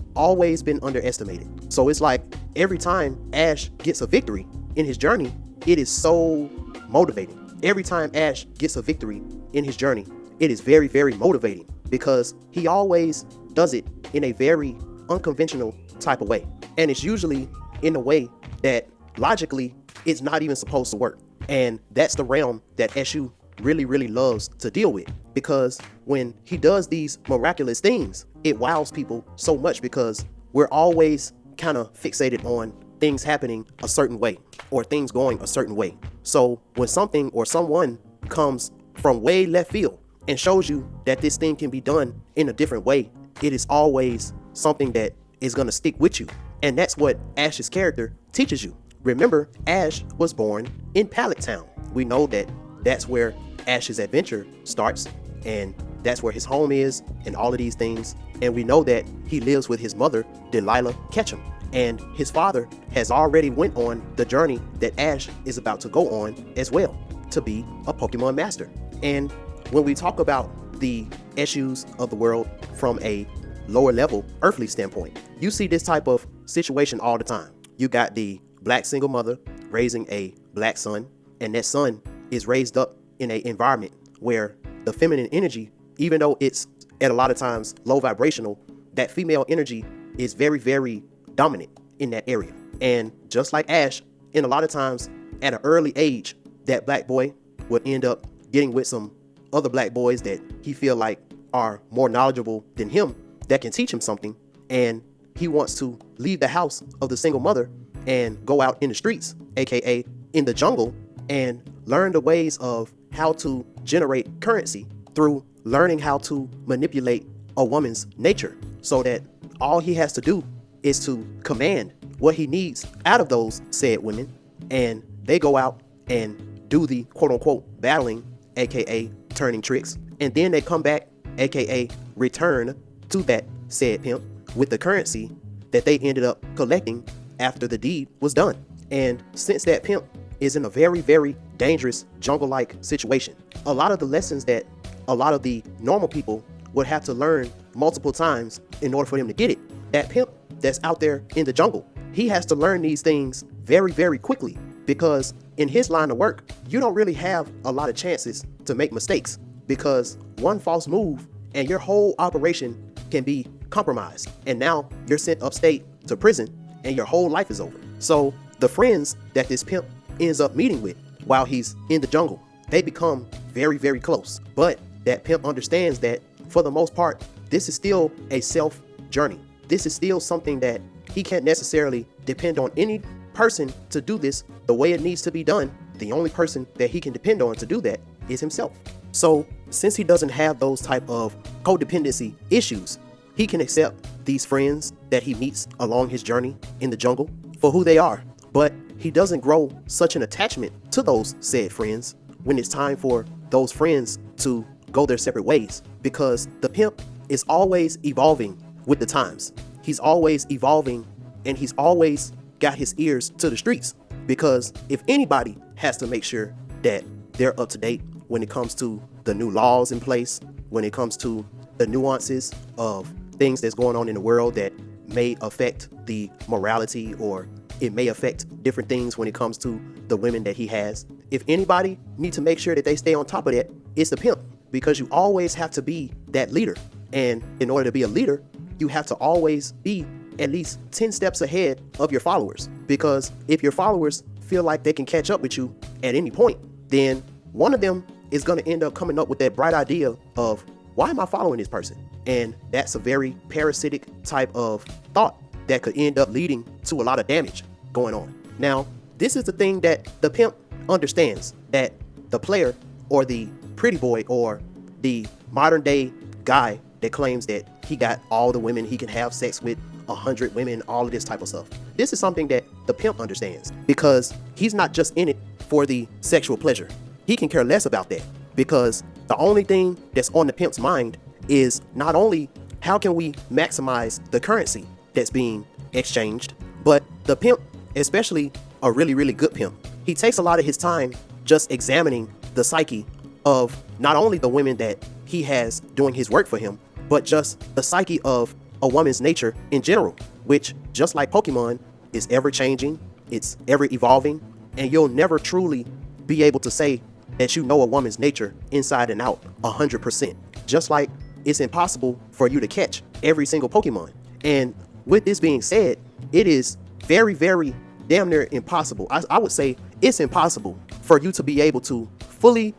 So it's like every time Ash gets a victory in his journey, it is so motivating. Every time Ash gets a victory in his journey, it is very, very motivating because he always does it in a very unconventional type of way. And it's usually in a way that logically it's not even supposed to work. And that's the realm that Eshu really, really loves to deal with, because when he does these miraculous things, it wows people so much because we're always kind of fixated on things happening a certain way or things going a certain way. So when something or someone comes from way left field and shows you that this thing can be done in a different way, it is always something that is going to stick with you. And that's what Ash's character teaches you. Remember, Ash was born in Pallet Town. We know that that's where Ash's adventure starts, and that's where his home is, and all of these things. And we know that he lives with his mother, Delilah Ketchum. And his father has already went on the journey that Ash is about to go on as well, to be a Pokemon master. And when we talk about the issues of the world from a lower level earthly standpoint, you see this type of situation all the time. You got the black single mother raising a black son, and that son is raised up in an environment where the feminine energy, even though it's at a lot of times low vibrational, that female energy is very, very dominant in that area. And just like Ash, in a lot of times at an early age, that black boy would end up getting with some other black boys that he feel like are more knowledgeable than him, that can teach him something. And he wants to leave the house of the single mother and go out in the streets, aka in the jungle, and learn the ways of how to generate currency through learning how to manipulate a woman's nature, so that all he has to do is to command what he needs out of those said women, and they go out and do the quote-unquote battling, aka turning tricks, and then they come back, aka return to that said pimp with the currency that they ended up collecting after the deed was done. And since that pimp is in a very, very dangerous jungle-like situation, a lot of the lessons that a lot of the normal people would have to learn multiple times in order for them to get it, that pimp that's out there in the jungle, he has to learn these things very, very quickly, because in his line of work, you don't really have a lot of chances to make mistakes, because one false move and your whole operation can be compromised, and now you're sent upstate to prison and your whole life is over. So the friends that this pimp ends up meeting with while he's in the jungle, they become very, very close. But that pimp understands that for the most part, this is still a self journey. This is still something that he can't necessarily depend on any person to do this the way it needs to be done. The only person that he can depend on to do that is himself. So since he doesn't have those type of codependency issues, he can accept these friends that he meets along his journey in the jungle for who they are. But he doesn't grow such an attachment to those said friends when it's time for those friends to go their separate ways, because the pimp is always evolving with the times. He's always evolving, and he's always got his ears to the streets, because if anybody has to make sure that they're up to date when it comes to the new laws in place, when it comes to the nuances of things that's going on in the world that may affect the morality, or it may affect different things when it comes to the women that he has. If anybody needs to make sure that they stay on top of that, it's the pimp, because you always have to be that leader. And in order to be a leader, you have to always be at least 10 steps ahead of your followers, because if your followers feel like they can catch up with you at any point, then one of them is going to end up coming up with that bright idea of, why am I following this person? And that's a very parasitic type of thought that could end up leading to a lot of damage going on. Now, this is the thing that the pimp understands, that the player or the pretty boy or the modern day guy that claims that he got all the women he can have sex with, 100 women, all of this type of stuff. This is something that the pimp understands, because he's not just in it for the sexual pleasure. He can care less about that, because the only thing that's on the pimp's mind is not only how can we maximize the currency that's being exchanged, but the pimp, especially a really, really good pimp, he takes a lot of his time just examining the psyche of not only the women that he has doing his work for him, but just the psyche of a woman's nature in general, which, just like Pokemon, is ever changing, it's ever evolving, and you'll never truly be able to say that you know a woman's nature inside and out 100%. Just like it's impossible for you to catch every single Pokemon. And with this being said, it is very, very damn near impossible. I would say it's impossible for you to be able to fully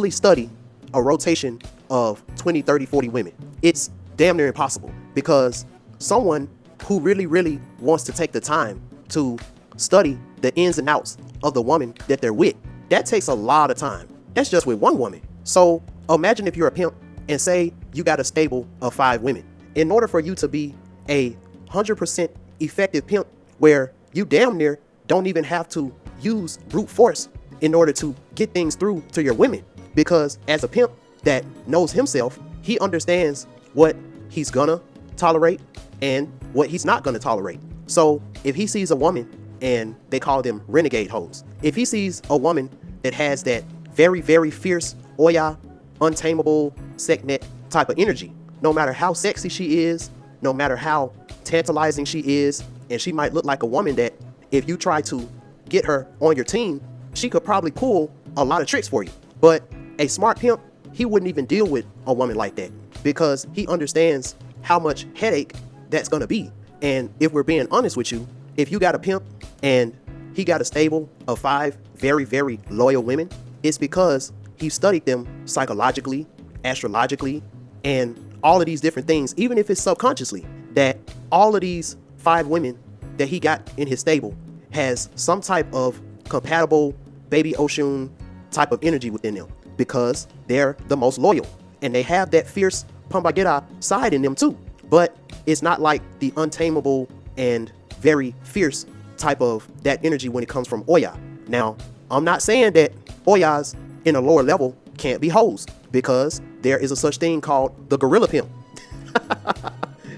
study a rotation of 20, 30, 40 women. It's damn near impossible, because someone who really, really wants to take the time to study the ins and outs of the woman that they're with, that takes a lot of time. That's just with one woman. So imagine if you're a pimp and say you got a stable of 5 women. In order for you to be a 100% effective pimp where you damn near don't even have to use brute force in order to get things through to your women. Because as a pimp that knows himself, he understands what he's gonna tolerate and what he's not gonna tolerate. So if he sees a woman, and they call them renegade hoes, if he sees a woman that has that very, very fierce, Oya, untamable, Sekhmet type of energy, no matter how sexy she is, no matter how tantalizing she is, and she might look like a woman that if you try to get her on your team, she could probably pull a lot of tricks for you. But a smart pimp, he wouldn't even deal with a woman like that because he understands how much headache that's gonna be. And if we're being honest with you, if you got a pimp and he got a stable of 5 very, very loyal women, it's because he studied them psychologically, astrologically, and all of these different things, even if it's subconsciously, that all of these 5 women that he got in his stable has some type of compatible baby Oshun type of energy within them because they're the most loyal and they have that fierce Pambagera side in them too. But it's not like the untamable and very fierce type of that energy when it comes from Oya. Now, I'm not saying that Oyas in a lower level can't be hoes because there is a such thing called the gorilla pimp.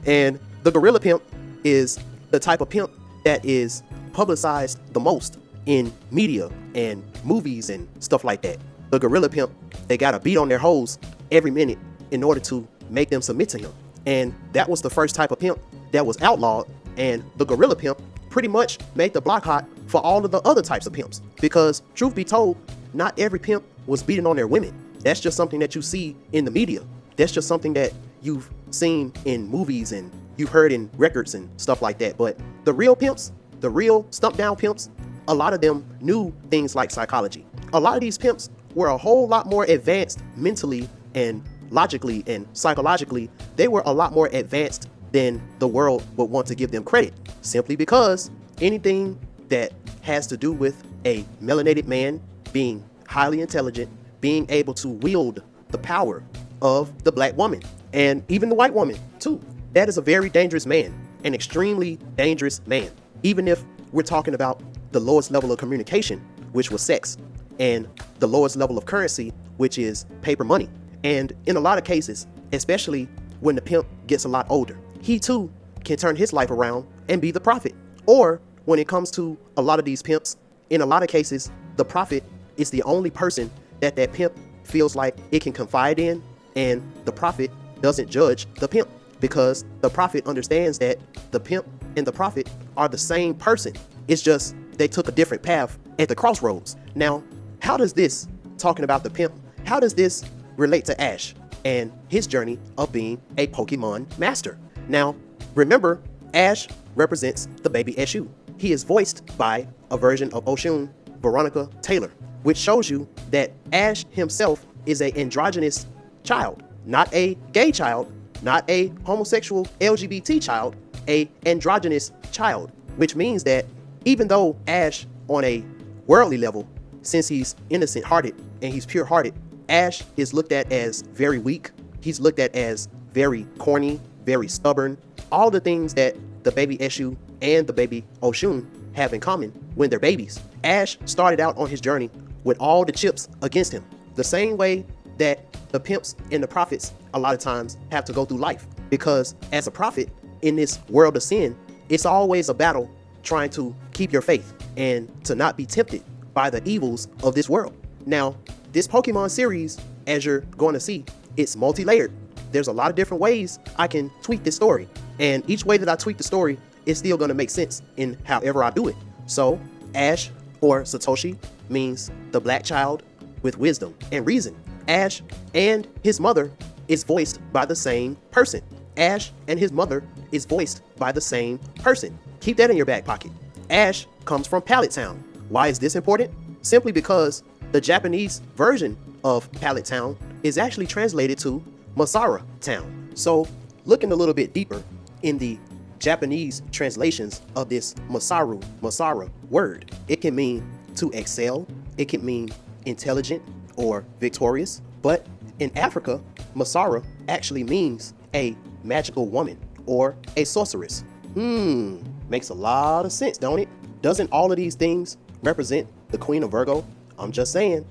And the gorilla pimp is the type of pimp that is publicized the most in media and movies and stuff like that. The gorilla pimp, they got to beat on their hoes every minute in order to make them submit to him. And that was the first type of pimp that was outlawed. And the gorilla pimp pretty much made the block hot for all of the other types of pimps. Because truth be told, not every pimp was beating on their women. That's just something that you see in the media. That's just something that you've seen in movies and you've heard in records and stuff like that. But the real pimps, the real stump down pimps, a lot of them knew things like psychology. A lot of these pimps were a whole lot more advanced mentally and logically and psychologically. They were a lot more advanced than the world would want to give them credit, simply because anything that has to do with a melanated man being highly intelligent, being able to wield the power of the black woman and even the white woman too, that is a very dangerous man, an extremely dangerous man. Even if we're talking about the lowest level of communication, which was sex, and the lowest level of currency, which is paper money. And in a lot of cases, especially when the pimp gets a lot older, he too can turn his life around and be the prophet. Or when it comes to a lot of these pimps, in a lot of cases, the prophet is the only person that that pimp feels like it can confide in, and the prophet doesn't judge the pimp because the prophet understands that the pimp and the prophet are the same person. It's just they took a different path at the crossroads. Now, how does this, talking about the pimp, how does this relate to Ash and his journey of being a Pokemon master? Now, remember, Ash represents the baby Eshu. He is voiced by a version of Oshun, Veronica Taylor, which shows you that Ash himself is an androgynous child, not a gay child, not a homosexual LGBT child, a androgynous child, which means that even though Ash on a worldly level, since he's innocent hearted and he's pure hearted, Ash is looked at as very weak. He's looked at as very corny, very stubborn, all the things that the baby Eshu and the baby Oshun have in common when they're babies. Ash started out on his journey with all the chips against him, the same way that the pimps and the prophets a lot of times have to go through life. Because as a prophet in this world of sin, it's always a battle trying to keep your faith and to not be tempted by the evils of this world. Now, this Pokemon series, as you're going to see, it's multi-layered. There's a lot of different ways I can tweak this story. And each way that I tweak the story is still going to make sense in however I do it. So, Ash, or Satoshi, means the black child with wisdom and reason. Ash and his mother is voiced by the same person. Ash and his mother is voiced by the same person. Keep that in your back pocket. Ash comes from Pallet Town. Why is this important? Simply because the Japanese version of Pallet Town is actually translated to Masara Town. So looking a little bit deeper in the Japanese translations of this Masara word, it can mean to excel, it can mean intelligent or victorious, but in Africa, Masara actually means a magical woman or a sorceress, Makes a lot of sense, don't it? Doesn't all of these things represent the Queen of Virgo? I'm just saying.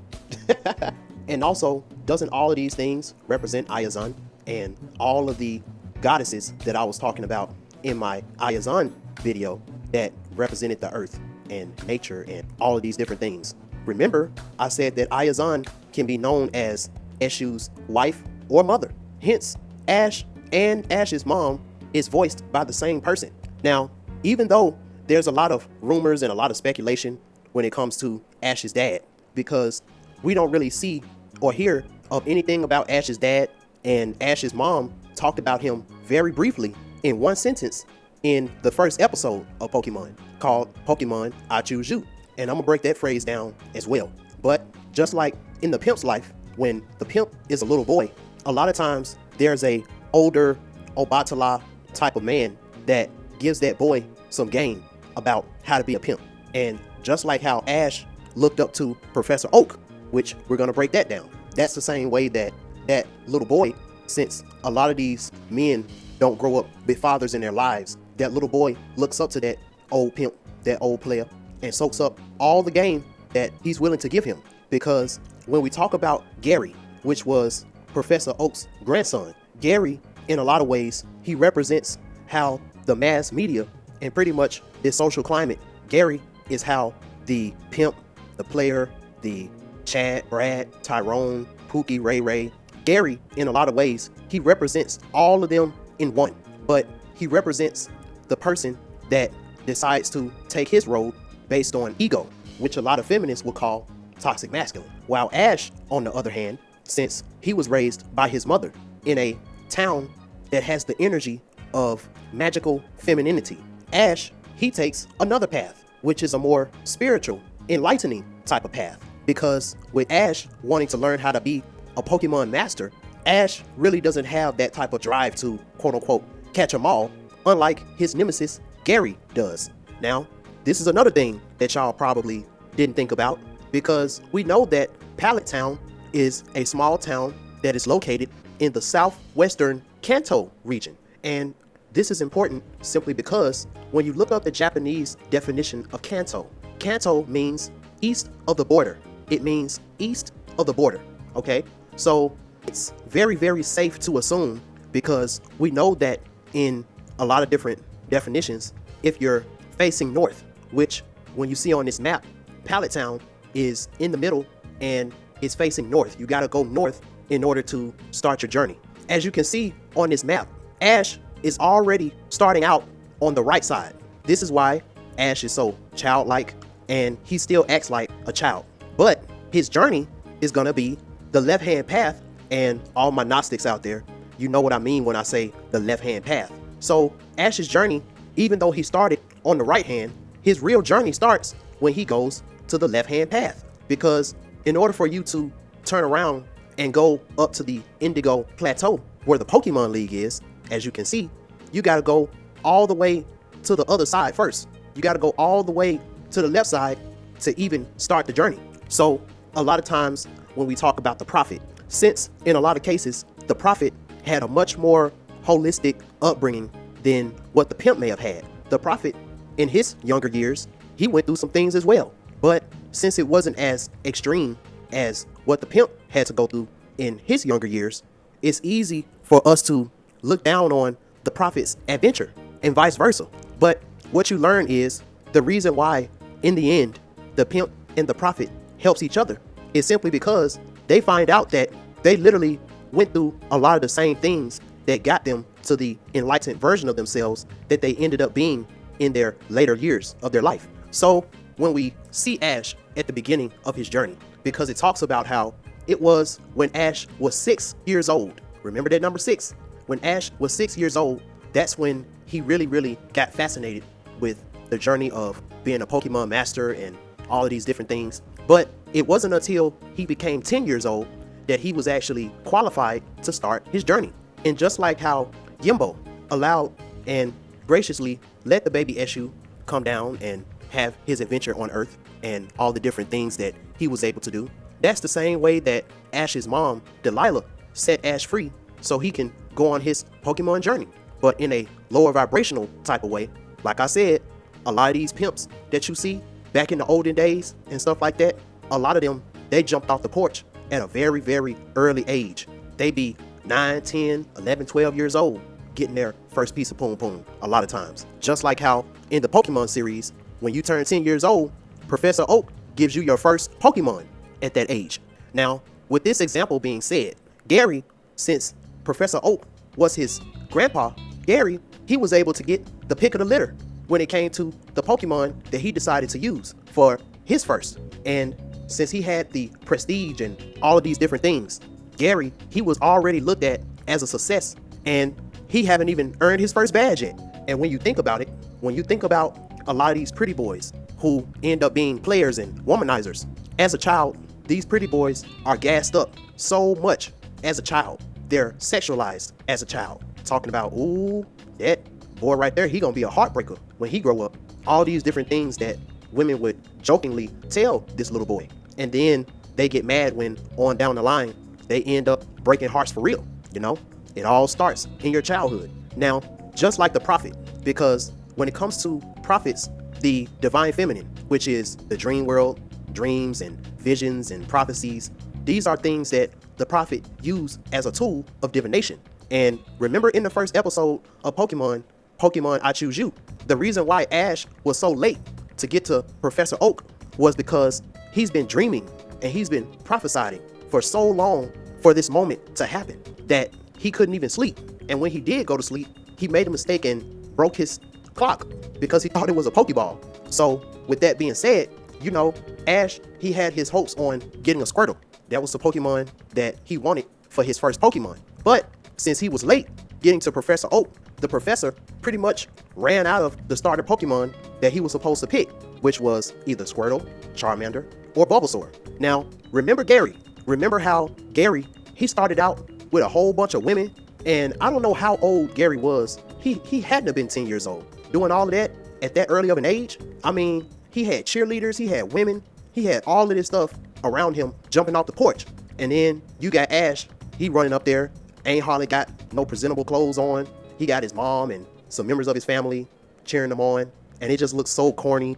And also, doesn't all of these things represent Ayazan and all of the goddesses that I was talking about in my Ayazan video that represented the earth and nature and all of these different things? Remember, I said that Ayazan can be known as Eshu's wife or mother. Hence, Ash and Ash's mom is voiced by the same person. Now, even though there's a lot of rumors and a lot of speculation when it comes to Ash's dad, because we don't really see or hear of anything about Ash's dad, and Ash's mom talked about him very briefly in one sentence in the first episode of Pokemon called Pokemon I Choose You. And I'm gonna break that phrase down as well. But just like in the pimp's life, when the pimp is a little boy, a lot of times there's a older Obatala type of man that gives that boy some game about how to be a pimp. And just like how Ash looked up to Professor Oak, which we're gonna break that down, that's the same way that that little boy, since a lot of these men don't grow up with fathers in their lives, that little boy looks up to that old pimp, that old player, and soaks up all the game that he's willing to give him. Because when we talk about Gary, which was Professor Oak's grandson, Gary, in a lot of ways, he represents how the mass media and pretty much this social climate, Gary is how the pimp, the player, the Chad, Brad, Tyrone, Pookie, Ray Ray, Gary, in a lot of ways, he represents all of them in one. But he represents the person that decides to take his road based on ego, which a lot of feminists will call toxic masculine. While Ash, on the other hand, since he was raised by his mother in a town that has the energy of magical femininity, Ash, he takes another path, which is a more spiritual, enlightening type of path. Because with Ash wanting to learn how to be a Pokemon master, Ash really doesn't have that type of drive to quote unquote catch them all, unlike his nemesis Gary does. Now, this is another thing that y'all probably didn't think about, because we know that Pallet Town is a small town that is located in the southwestern Kanto region. And this is important simply because when you look up the Japanese definition of Kanto, Kanto means east of the border. It means east of the border, okay? So it's very, very safe to assume, because we know that in a lot of different definitions, if you're facing north, which when you see on this map, Pallet Town is in the middle and it's facing north. You gotta go north in order to start your journey. As you can see on this map, Ash is already starting out on the right side. This is why Ash is so childlike and he still acts like a child. But his journey is gonna be the left-hand path, and all my Gnostics out there, you know what I mean when I say the left-hand path. So Ash's journey, even though he started on the right hand, his real journey starts when he goes to the left-hand path. Because in order for you to turn around and go up to the Indigo Plateau, where the Pokemon League is, as you can see, you gotta go all the way to the other side first. You gotta go all the way to the left side to even start the journey. So a lot of times when we talk about the prophet, since in a lot of cases, the prophet had a much more holistic upbringing than what the pimp may have had. The prophet, in his younger years, he went through some things as well. But since it wasn't as extreme as what the pimp had to go through in his younger years, it's easy for us to look down on the prophet's adventure and vice versa. But what you learn is the reason why, in the end, the pimp and the prophet helps each other is simply because they find out that they literally went through a lot of the same things that got them to the enlightened version of themselves that they ended up being in their later years of their life. So when we see Ash at the beginning of his journey, because it talks about how it was when Ash was 6 years old. Remember that number 6? When Ash was 6 years old, that's when he really got fascinated with the journey of being a Pokemon master and all of these different things. But it wasn't until he became 10 years old that he was actually qualified to start his journey. And just like how Yimbo allowed and graciously let the baby Eshu come down and have his adventure on Earth and all the different things that he was able to do, that's the same way that Ash's mom, Delilah, set Ash free so he can go on his Pokemon journey. But in a lower vibrational type of way. Like I said, a lot of these pimps that you see back in the olden days and stuff like that, a lot of them, they jumped off the porch at a very, very early age. They be 9, 10, 11, 12 years old getting their first piece of poom poom a lot of times. Just like how in the Pokemon series, when you turn 10 years old, Professor Oak gives you your first Pokemon at that age. Now, with this example being said, Gary, since Professor Oak was his grandpa, Gary, he was able to get the pick of the litter when it came to the Pokemon that he decided to use for his first. And since he had the prestige and all of these different things, Gary, he was already looked at as a success, and he haven't even earned his first badge yet. And when you think about it, when you think about a lot of these pretty boys who end up being players and womanizers, as a child, these pretty boys are gassed up so much as a child. They're sexualized as a child. Talking about, ooh, that boy right there, he gonna be a heartbreaker when he grow up. All these different things that women would jokingly tell this little boy. And then they get mad when on down the line, they end up breaking hearts for real. You know, it all starts in your childhood. Now, just like the prophet, because when it comes to prophets, the divine feminine, which is the dream world, dreams and visions and prophecies, these are things that the prophet used as a tool of divination. And remember in the first episode of Pokemon, I Choose You, the reason why Ash was so late to get to Professor Oak was because he's been dreaming and he's been prophesying for so long for this moment to happen that he couldn't even sleep. And when he did go to sleep, he made a mistake and broke his clock because he thought it was a Pokeball. So with that being said, you know, Ash, he had his hopes on getting a Squirtle. That was the Pokemon that he wanted for his first Pokemon. But since he was late getting to Professor Oak, the professor pretty much ran out of the starter Pokemon that he was supposed to pick, which was either Squirtle, Charmander, or Bulbasaur. Now, remember Gary. Remember how Gary, he started out with a whole bunch of women, and I don't know how old Gary was. He hadn't have been 10 years old. Doing all of that at that early of an age, I mean, he had cheerleaders, he had women, he had all of this stuff around him jumping off the porch. And then you got Ash, he running up there, ain't hardly got no presentable clothes on. He got his mom and some members of his family cheering him on, and it just looks so corny,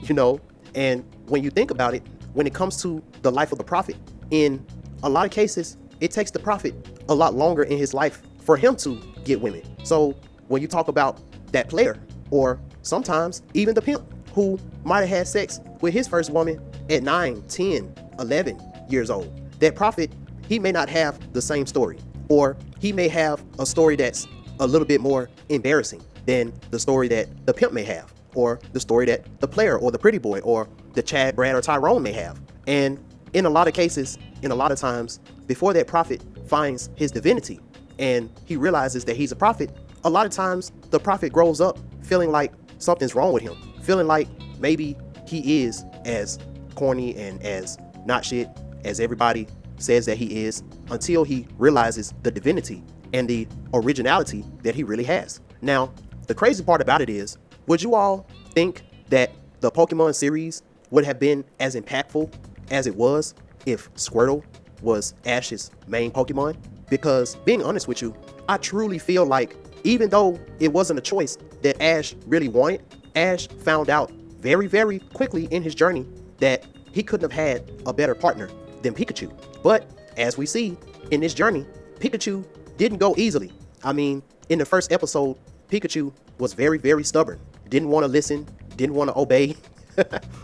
you know? And when you think about it, when it comes to the life of the prophet, in a lot of cases, it takes the prophet a lot longer in his life for him to get women. So when you talk about that player, or sometimes even the pimp who might have had sex with his first woman at 9, 10, 11 years old, that prophet, he may not have the same story, or he may have a story that's a little bit more embarrassing than the story that the pimp may have, or the story that the player or the pretty boy or the Chad, Brad, or Tyrone may have. And in a lot of cases, in a lot of times, before that prophet finds his divinity and he realizes that he's a prophet, a lot of times the prophet grows up feeling like something's wrong with him, feeling like maybe he is as corny and as not shit as everybody says that he is, until he realizes the divinity and the originality that he really has. Now, the crazy part about it is, would you all think that the Pokemon series would have been as impactful as it was if Squirtle was Ash's main Pokemon? Because being honest with you, I truly feel like even though it wasn't a choice that Ash really wanted, Ash found out very, very quickly in his journey that he couldn't have had a better partner than Pikachu. But as we see in this journey, Pikachu didn't go easily. I mean, in the first episode, Pikachu was very, very stubborn. Didn't want to listen, didn't want to obey,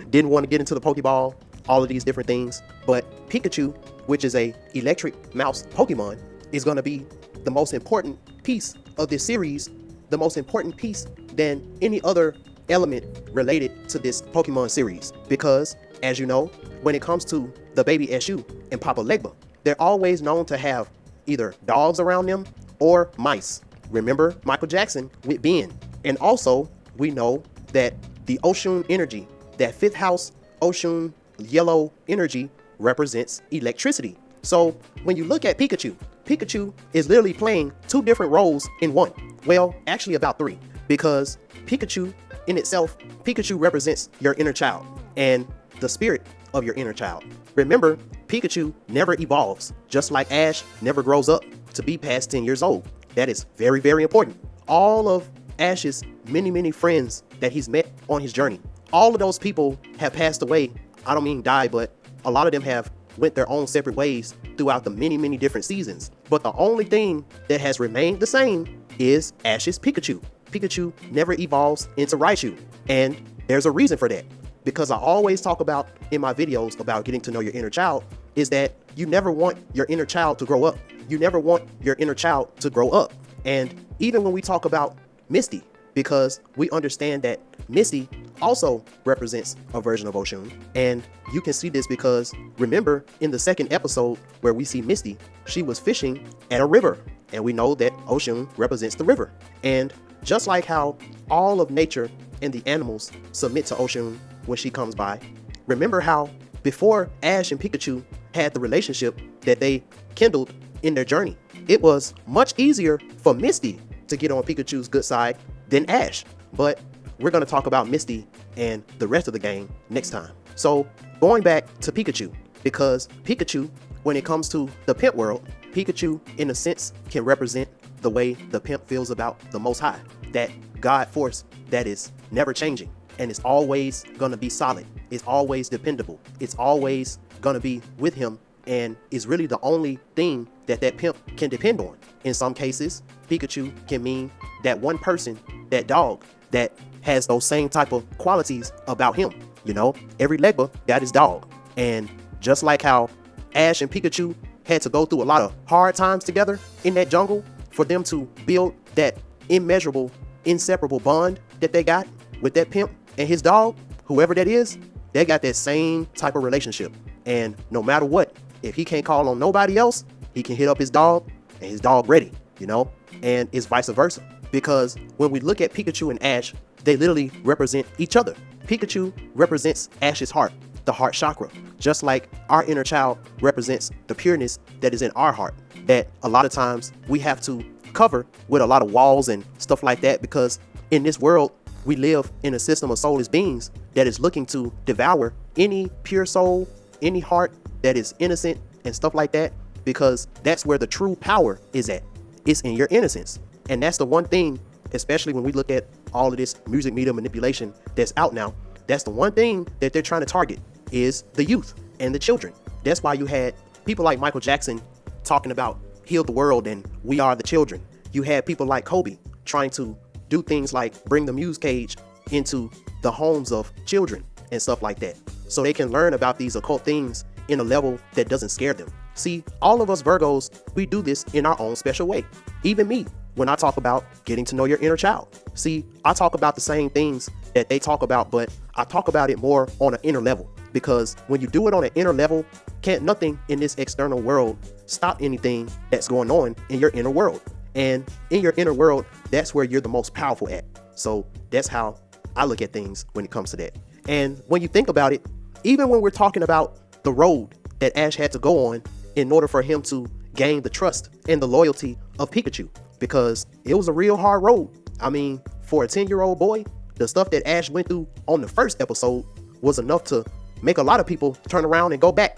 didn't want to get into the Pokeball, all of these different things. But Pikachu, which is a electric mouse Pokemon, is going to be the most important piece of this series, the most important piece than any other element related to this Pokemon series. Because, as you know, when it comes to the baby Eshu and Papa Legba, they're always known to have either dogs around them or mice. Remember Michael Jackson with Ben. And also, we know that the Oshun energy, that fifth house Oshun yellow energy, represents electricity. So when you look at Pikachu, Pikachu is literally playing two different roles in one. Well, actually about three, because Pikachu in itself, Pikachu represents your inner child and the spirit of your inner child. Remember, Pikachu never evolves, just like Ash never grows up to be past 10 years old. That is very, very important. all of Ash's many friends that he's met on his journey, all of those people have passed away. I don't mean died, but a lot of them have went their own separate ways throughout the many different seasons. But the only thing that has remained the same is Ash's Pikachu. Pikachu never evolves into Raichu. And there's a reason for that. Because I always talk about in my videos about getting to know your inner child is that you never want your inner child to grow up. You never want your inner child to grow up. And even when we talk about Misty, because we understand that Misty also represents a version of Oshun. And you can see this because remember in the second episode where we see Misty, she was fishing at a river. And we know that Oshun represents the river. And just like how all of nature and the animals submit to Oshun when she comes by, remember how before Ash and Pikachu had the relationship that they kindled in their journey, it was much easier for Misty to get on Pikachu's good side than Ash. But we're going to talk about Misty and the rest of the game next time. So going back to Pikachu, because Pikachu, when it comes to the pimp world, Pikachu in a sense can represent the way the pimp feels about the Most High, that God force that is never changing and it's always going to be solid. It's always dependable. It's always going to be with him and is really the only thing that that pimp can depend on. In some cases, Pikachu can mean that one person, that dog, that has those same type of qualities about him. You know, every Legba got his dog. And just like how Ash and Pikachu had to go through a lot of hard times together in that jungle for them to build that immeasurable, inseparable bond that they got with that pimp and his dog, whoever that is, they got that same type of relationship. And no matter what, if he can't call on nobody else, he can hit up his dog and his dog ready, you know, and it's vice versa. Because when we look at Pikachu and Ash, they literally represent each other. Pikachu represents Ash's heart, the heart chakra, just like our inner child represents the pureness that is in our heart, that a lot of times we have to cover with a lot of walls and stuff like that, because in this world, we live in a system of soulless beings that is looking to devour any pure soul, any heart that is innocent and stuff like that, because that's where the true power is at. It's in your innocence. And that's the one thing, especially when we look at all of this music media manipulation that's out now, that's the one thing that they're trying to target is the youth and the children. That's why you had people like Michael Jackson talking about heal the world and we are the children. You had people like Kobe trying to do things like bring the muse cage into the homes of children and stuff like that, so they can learn about these occult things in a level that doesn't scare them. See, all of us Virgos, we do this in our own special way. Even me, when I talk about getting to know your inner child. See, I talk about the same things that they talk about, but I talk about it more on an inner level, because when you do it on an inner level, can't nothing in this external world stop anything that's going on in your inner world. And in your inner world, that's where you're the most powerful at. So that's how I look at things when it comes to that. And when you think about it, even when we're talking about the road that Ash had to go on in order for him to gain the trust and the loyalty of Pikachu, because it was a real hard road. I mean, for a 10-year-old boy, the stuff that Ash went through on the first episode was enough to make a lot of people turn around and go back,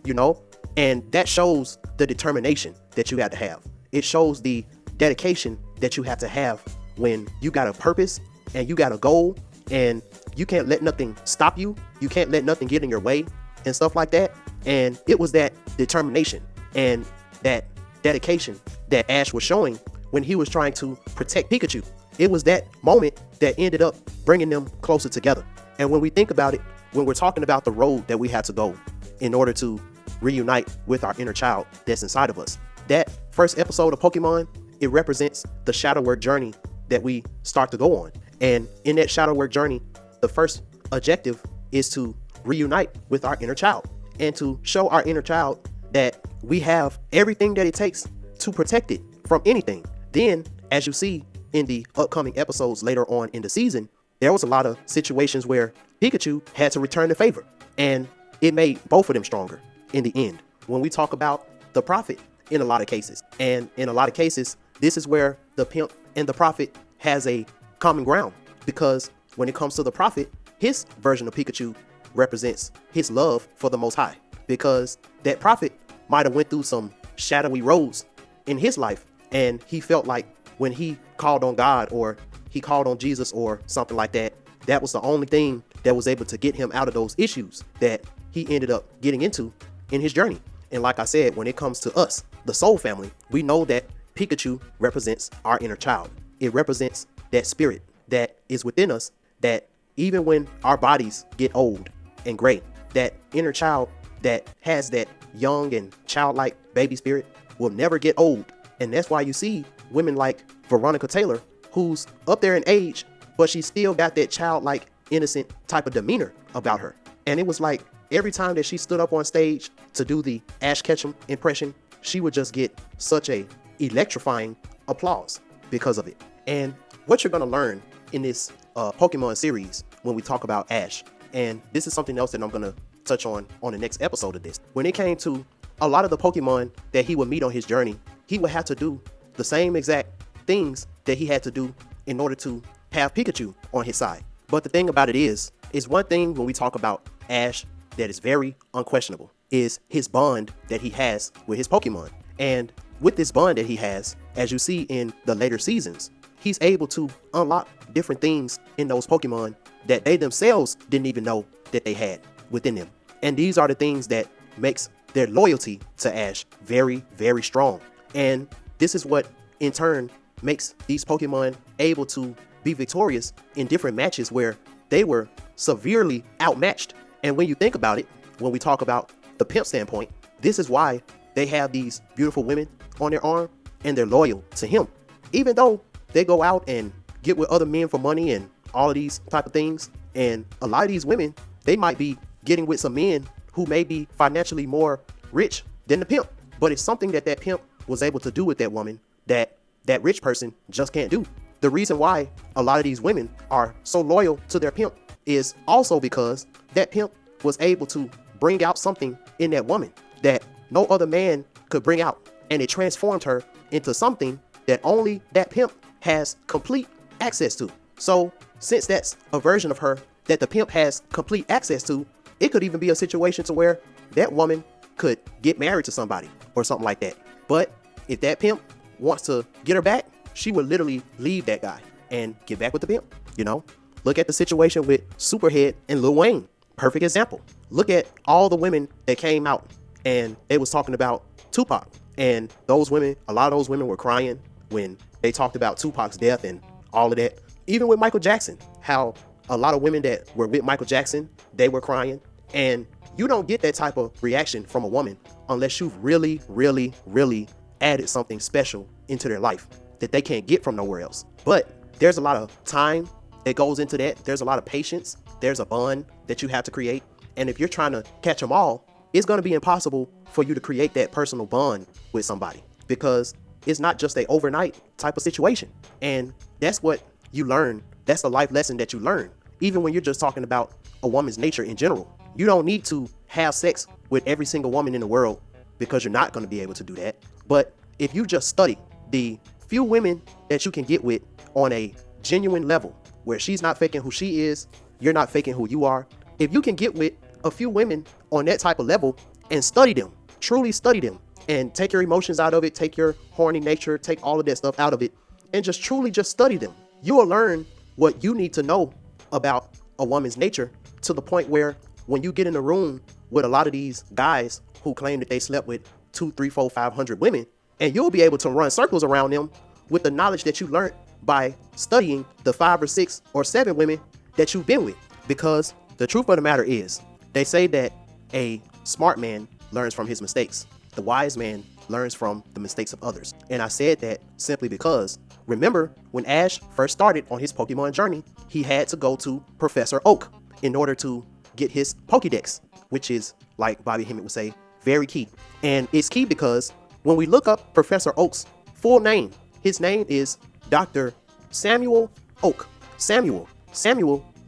you know? And that shows the determination that you have to have. It shows the dedication that you have to have when you got a purpose and you got a goal and you can't let nothing stop you. You can't let nothing get in your way and stuff like that. And it was that determination and that dedication that Ash was showing when he was trying to protect Pikachu. It was that moment that ended up bringing them closer together. And when we think about it, when we're talking about the road that we had to go in order to reunite with our inner child that's inside of us, that first episode of Pokemon, it represents the shadow work journey that we start to go on. And in that shadow work journey, the first objective is to reunite with our inner child and to show our inner child that we have everything that it takes to protect it from anything. Then, as you see in the upcoming episodes later on in the season, there was a lot of situations where Pikachu had to return the favor, and it made both of them stronger in the end. When we talk about the prophet, in a lot of cases, and in a lot of cases, this is where the pimp and the prophet has a common ground, because when it comes to the prophet, his version of Pikachu represents his love for the Most High, because that prophet might have went through some shadowy roads in his life, and he felt like when he called on God or he called on Jesus or something like that, that was the only thing that was able to get him out of those issues that he ended up getting into in his journey. And like I said, when it comes to us, the soul family, we know that Pikachu represents our inner child. It represents that spirit that is within us, that even when our bodies get old and gray, that inner child that has that young and childlike baby spirit will never get old. And that's why you see women like Veronica Taylor, who's up there in age, but she still got that childlike, innocent type of demeanor about her. And it was like every time that she stood up on stage to do the Ash Ketchum impression, she would just get such a electrifying applause because of it. And what you're going to learn in this Pokemon series when we talk about Ash, and this is something else that I'm going to touch on the next episode of this. When it came to a lot of the Pokemon that he would meet on his journey, he would have to do the same exact things that he had to do in order to have Pikachu on his side. But the thing about it is one thing when we talk about Ash that is very unquestionable is his bond that he has with his Pokemon. And with this bond that he has, as you see in the later seasons, he's able to unlock different things in those Pokemon that they themselves didn't even know that they had within them. And these are the things that makes their loyalty to Ash very, very strong. And this is what in turn makes these Pokemon able to be victorious in different matches where they were severely outmatched. And when you think about it, when we talk about the pimp standpoint, this is why they have these beautiful women on their arm and they're loyal to him. Even though they go out and get with other men for money and all of these type of things. And a lot of these women, they might be getting with some men who may be financially more rich than the pimp. But it's something that that pimp was able to do with that woman that that rich person just can't do. The reason why a lot of these women are so loyal to their pimp is also because that pimp was able to bring out something in that woman that no other man could bring out. And it transformed her into something that only that pimp has complete access to. So since that's a version of her that the pimp has complete access to, it could even be a situation to where that woman could get married to somebody or something like that. But if that pimp wants to get her back, she would literally leave that guy and get back with the pimp. You know, look at the situation with Superhead and Lil Wayne. Perfect example. Look at all the women that came out and they was talking about Tupac. And those women, a lot of those women were crying when they talked about Tupac's death and all of that. Even with Michael Jackson, how a lot of women that were with Michael Jackson, they were crying. And you don't get that type of reaction from a woman unless you've really, really, really added something special into their life that they can't get from nowhere else. But there's a lot of time that goes into that. There's a lot of patience. There's a bond that you have to create. And if you're trying to catch them all, it's going to be impossible for you to create that personal bond with somebody because it's not just a overnight type of situation. And that's what you learn. That's the life lesson that you learn. Even when you're just talking about a woman's nature in general, you don't need to have sex with every single woman in the world because you're not going to be able to do that. But if you just study the few women that you can get with on a genuine level where she's not faking who she is, you're not faking who you are. If you can get with a few women on that type of level and study them, truly study them, and take your emotions out of it, take your horny nature, take all of that stuff out of it, and just truly just study them, you will learn what you need to know about a woman's nature to the point where when you get in a room with a lot of these guys who claim that they slept with 200, 300, 400, 500 women, and you'll be able to run circles around them with the knowledge that you learned by studying the 5 or 6 or 7 women that you've been with. Because the truth of the matter is, they say that a smart man learns from his mistakes. The wise man learns from the mistakes of others. And I said that simply because, remember, when Ash first started on his Pokemon journey, he had to go to Professor Oak in order to get his Pokédex, which is, like Bobby Hemmett would say, very key. And it's key because when we look up Professor Oak's full name, his name is Dr. Samuel Oak. Samuel,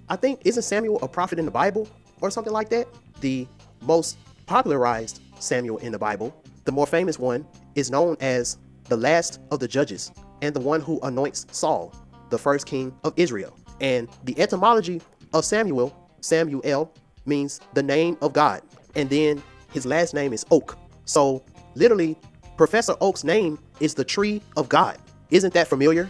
I think, isn't Samuel a prophet in the Bible or something like that? The most popularized Samuel in the Bible, the more famous one, is known as the last of the judges and the one who anoints Saul, the first king of Israel. And the etymology of Samuel means the name of God. And then his last name is Oak. So literally, Professor Oak's name is the tree of God. Isn't that familiar?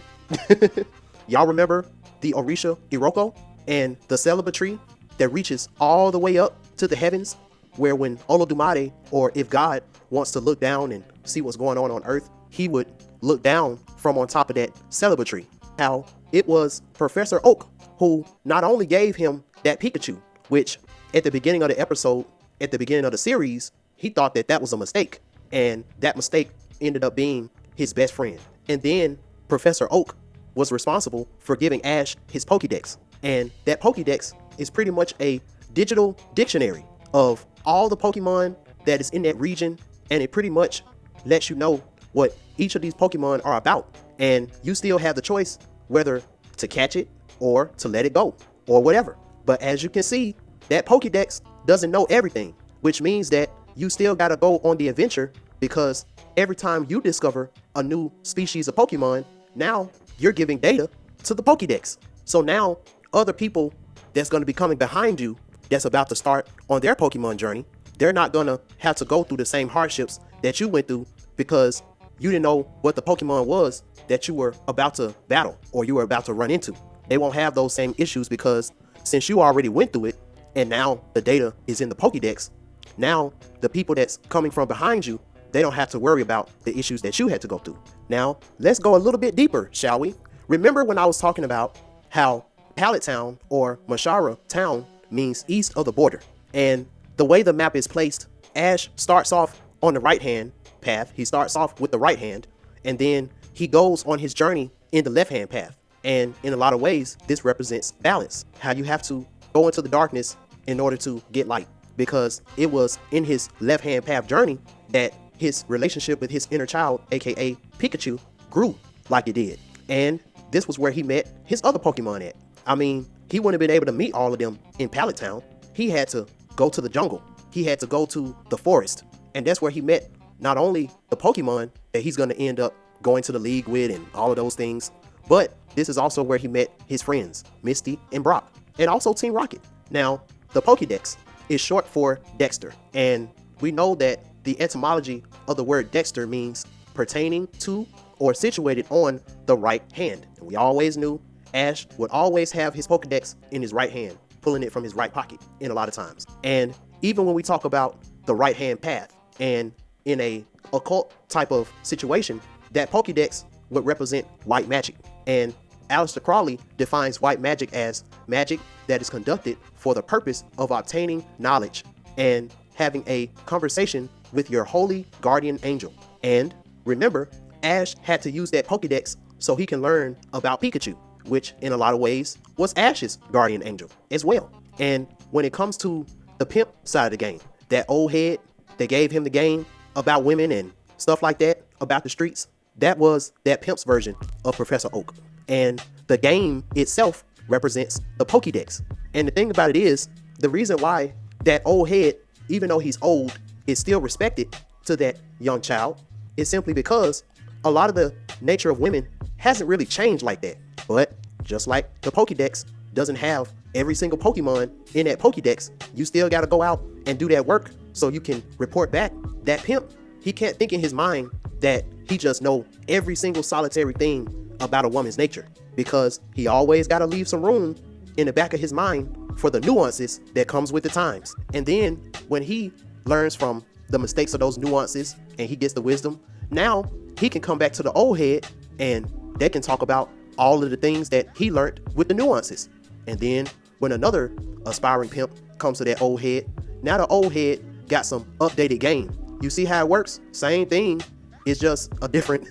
Y'all remember the Orisha Iroko and the celebratory that reaches all the way up to the heavens, where when Olodumare, or if God wants to look down and see what's going on earth, he would look down from on top of that celebratory. How it was Professor Oak who not only gave him that Pikachu, which at the beginning of the episode, at the beginning of the series, he thought that that was a mistake, and that mistake ended up being his best friend. And then Professor Oak was responsible for giving Ash his Pokédex, and that Pokédex is pretty much a digital dictionary of all the Pokemon that is in that region, and it pretty much lets you know what each of these Pokemon are about, and you still have the choice whether to catch it or to let it go or whatever. But as you can see, that Pokédex doesn't know everything, which means that you still gotta go on the adventure, because every time you discover a new species of Pokemon, now you're giving data to the Pokédex. So now other people that's gonna be coming behind you that's about to start on their Pokemon journey, they're not gonna have to go through the same hardships that you went through, because you didn't know what the Pokemon was that you were about to battle or you were about to run into. They won't have those same issues, because since you already went through it and now the data is in the Pokédex, now the people that's coming from behind you, they don't have to worry about the issues that you had to go through. Now, let's go a little bit deeper, shall we? Remember when I was talking about how Pallet Town or Mashara Town means east of the border, and the way the map is placed, Ash starts off on the right hand path. He starts off with the right hand, and then he goes on his journey in the left hand path. And in a lot of ways, this represents balance, how you have to go into the darkness in order to get light, because it was in his left hand path journey that his relationship with his inner child, aka Pikachu, grew like it did. And this was where he met his other Pokemon at. I mean, he wouldn't have been able to meet all of them in Pallet Town. He had to go to the jungle. He had to go to the forest. And that's where he met not only the Pokemon that he's going to end up going to the league with and all of those things, but this is also where he met his friends, Misty and Brock, and also Team Rocket. Now, the Pokédex is short for Dexter, and we know that the etymology of the word Dexter means pertaining to or situated on the right hand. And we always knew Ash would always have his Pokédex in his right hand, pulling it from his right pocket in a lot of times. And even when we talk about the right hand path and in a occult type of situation, that Pokédex would represent white magic. And Aleister Crowley defines white magic as magic that is conducted for the purpose of obtaining knowledge and having a conversation with your holy guardian angel. And remember, Ash had to use that Pokédex so he can learn about Pikachu, which in a lot of ways was Ash's guardian angel as well. And when it comes to the pimp side of the game, that old head that gave him the game about women and stuff like that, about the streets, that was that pimp's version of Professor Oak. And the game itself represents the Pokédex. And the thing about it is, the reason why that old head, even though he's old, is still respected to that young child is simply because a lot of the nature of women hasn't really changed like that. But just like the Pokédex doesn't have every single Pokemon in that Pokédex, you still got to go out and do that work so you can report back. That pimp, he can't think in his mind that he just know every single solitary thing about a woman's nature, because he always got to leave some room in the back of his mind for the nuances that comes with the times. And then when he learns from the mistakes of those nuances and he gets the wisdom, now he can come back to the old head and they can talk about all of the things that he learned with the nuances. And then when another aspiring pimp comes to that old head, now the old head got some updated game. You see how it works? Same thing. It's just a different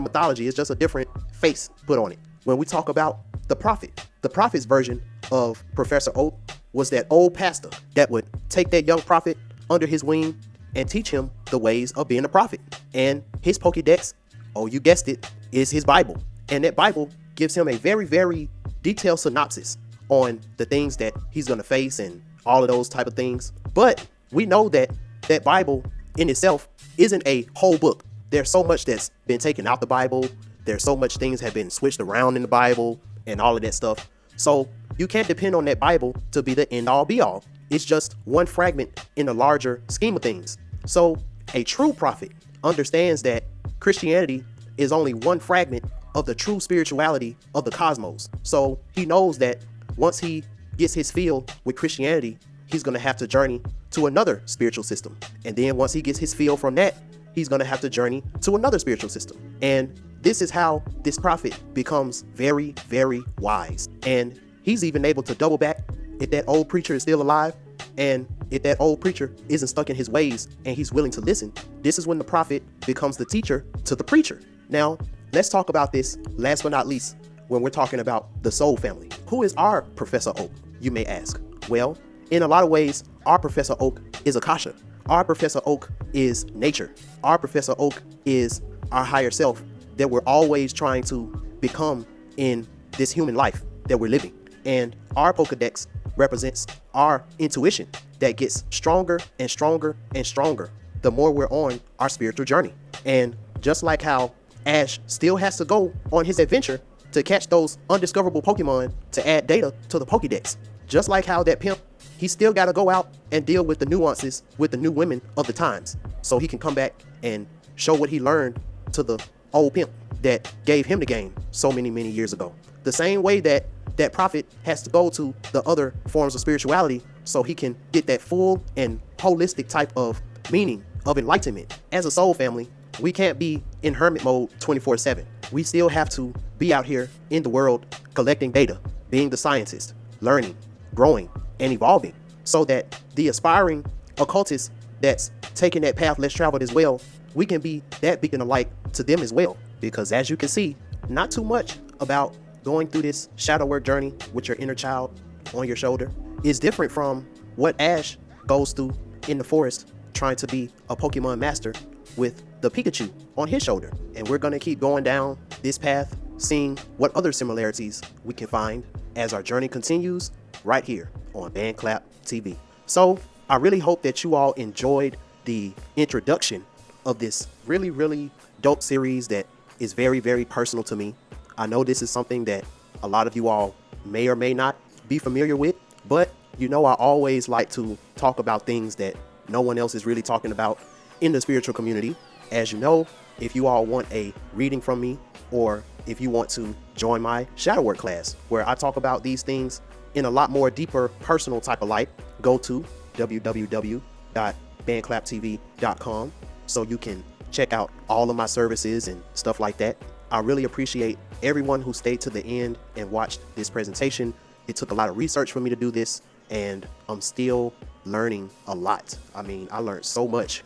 mythology. It's just a different face put on it. When we talk about the prophet's version of Professor Oak was that old pastor that would take that young prophet under his wing and teach him the ways of being a prophet. And his Pokédex, oh, you guessed it, is his Bible. And that Bible gives him a very, very detailed synopsis on the things that he's going to face and all of those type of things. But we know that that Bible in itself isn't a whole book. There's so much that's been taken out the Bible. There's so much things have been switched around in the Bible and all of that stuff. So you can't depend on that Bible to be the end all be all. It's just one fragment in the larger scheme of things. So a true prophet understands that Christianity is only one fragment of the true spirituality of the cosmos. So he knows that once he gets his feel with Christianity, he's going to have to journey to another spiritual system. And then once he gets his feel from that, he's going to have to journey to another spiritual system. And this is how this prophet becomes very, very wise. And he's even able to double back if that old preacher is still alive, and if that old preacher isn't stuck in his ways and he's willing to listen. This is when the prophet becomes the teacher to the preacher. Now, let's talk about this last but not least when we're talking about the soul family. Who is our Professor Oak, you may ask? Well, in a lot of ways, our Professor Oak is Akasha. Our Professor Oak is nature. Our Professor Oak is our higher self that we're always trying to become in this human life that we're living. And our Pokedex represents our intuition that gets stronger and stronger and stronger the more we're on our spiritual journey. And just like how Ash still has to go on his adventure to catch those undiscoverable Pokemon to add data to the Pokedex, just like how that pimp, he still got to go out and deal with the nuances with the new women of the times so he can come back and show what he learned to the old pimp that gave him the game so many, many years ago. The same way that that prophet has to go to the other forms of spirituality so he can get that full and holistic type of meaning of enlightenment. As a soul family, we can't be in hermit mode 24/7. We still have to be out here in the world collecting data, being the scientist, learning, growing, and evolving, so that the aspiring occultist that's taking that path less traveled as well, we can be that beacon of light to them as well. Because as you can see, not too much about going through this shadow work journey with your inner child on your shoulder is different from what Ash goes through in the forest trying to be a Pokemon master with the Pikachu on his shoulder. And we're going to keep going down this path, seeing what other similarities we can find as our journey continues right here on BandClap TV. So I really hope that you all enjoyed the introduction of this really, really dope series that is very, very personal to me. I know this is something that a lot of you all may or may not be familiar with, but you know I always like to talk about things that no one else is really talking about in the spiritual community. As you know, if you all want a reading from me, or if you want to join my shadow work class where I talk about these things in a lot more deeper personal type of light, go to www.bandclaptv.com so you can check out all of my services and stuff like that. I really appreciate everyone who stayed to the end and watched this presentation. It took a lot of research for me to do this, and I'm still learning a lot. I mean, I learned so much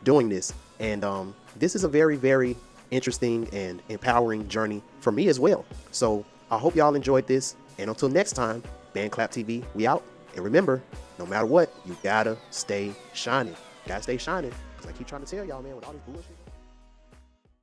doing this, and this is a very, very interesting and empowering journey for me as well. So I hope y'all enjoyed this, and until next time, BandClap TV, we out. And remember, no matter what, you gotta stay shining. Gotta stay shining, because I keep trying to tell y'all, man, with all this bullshit.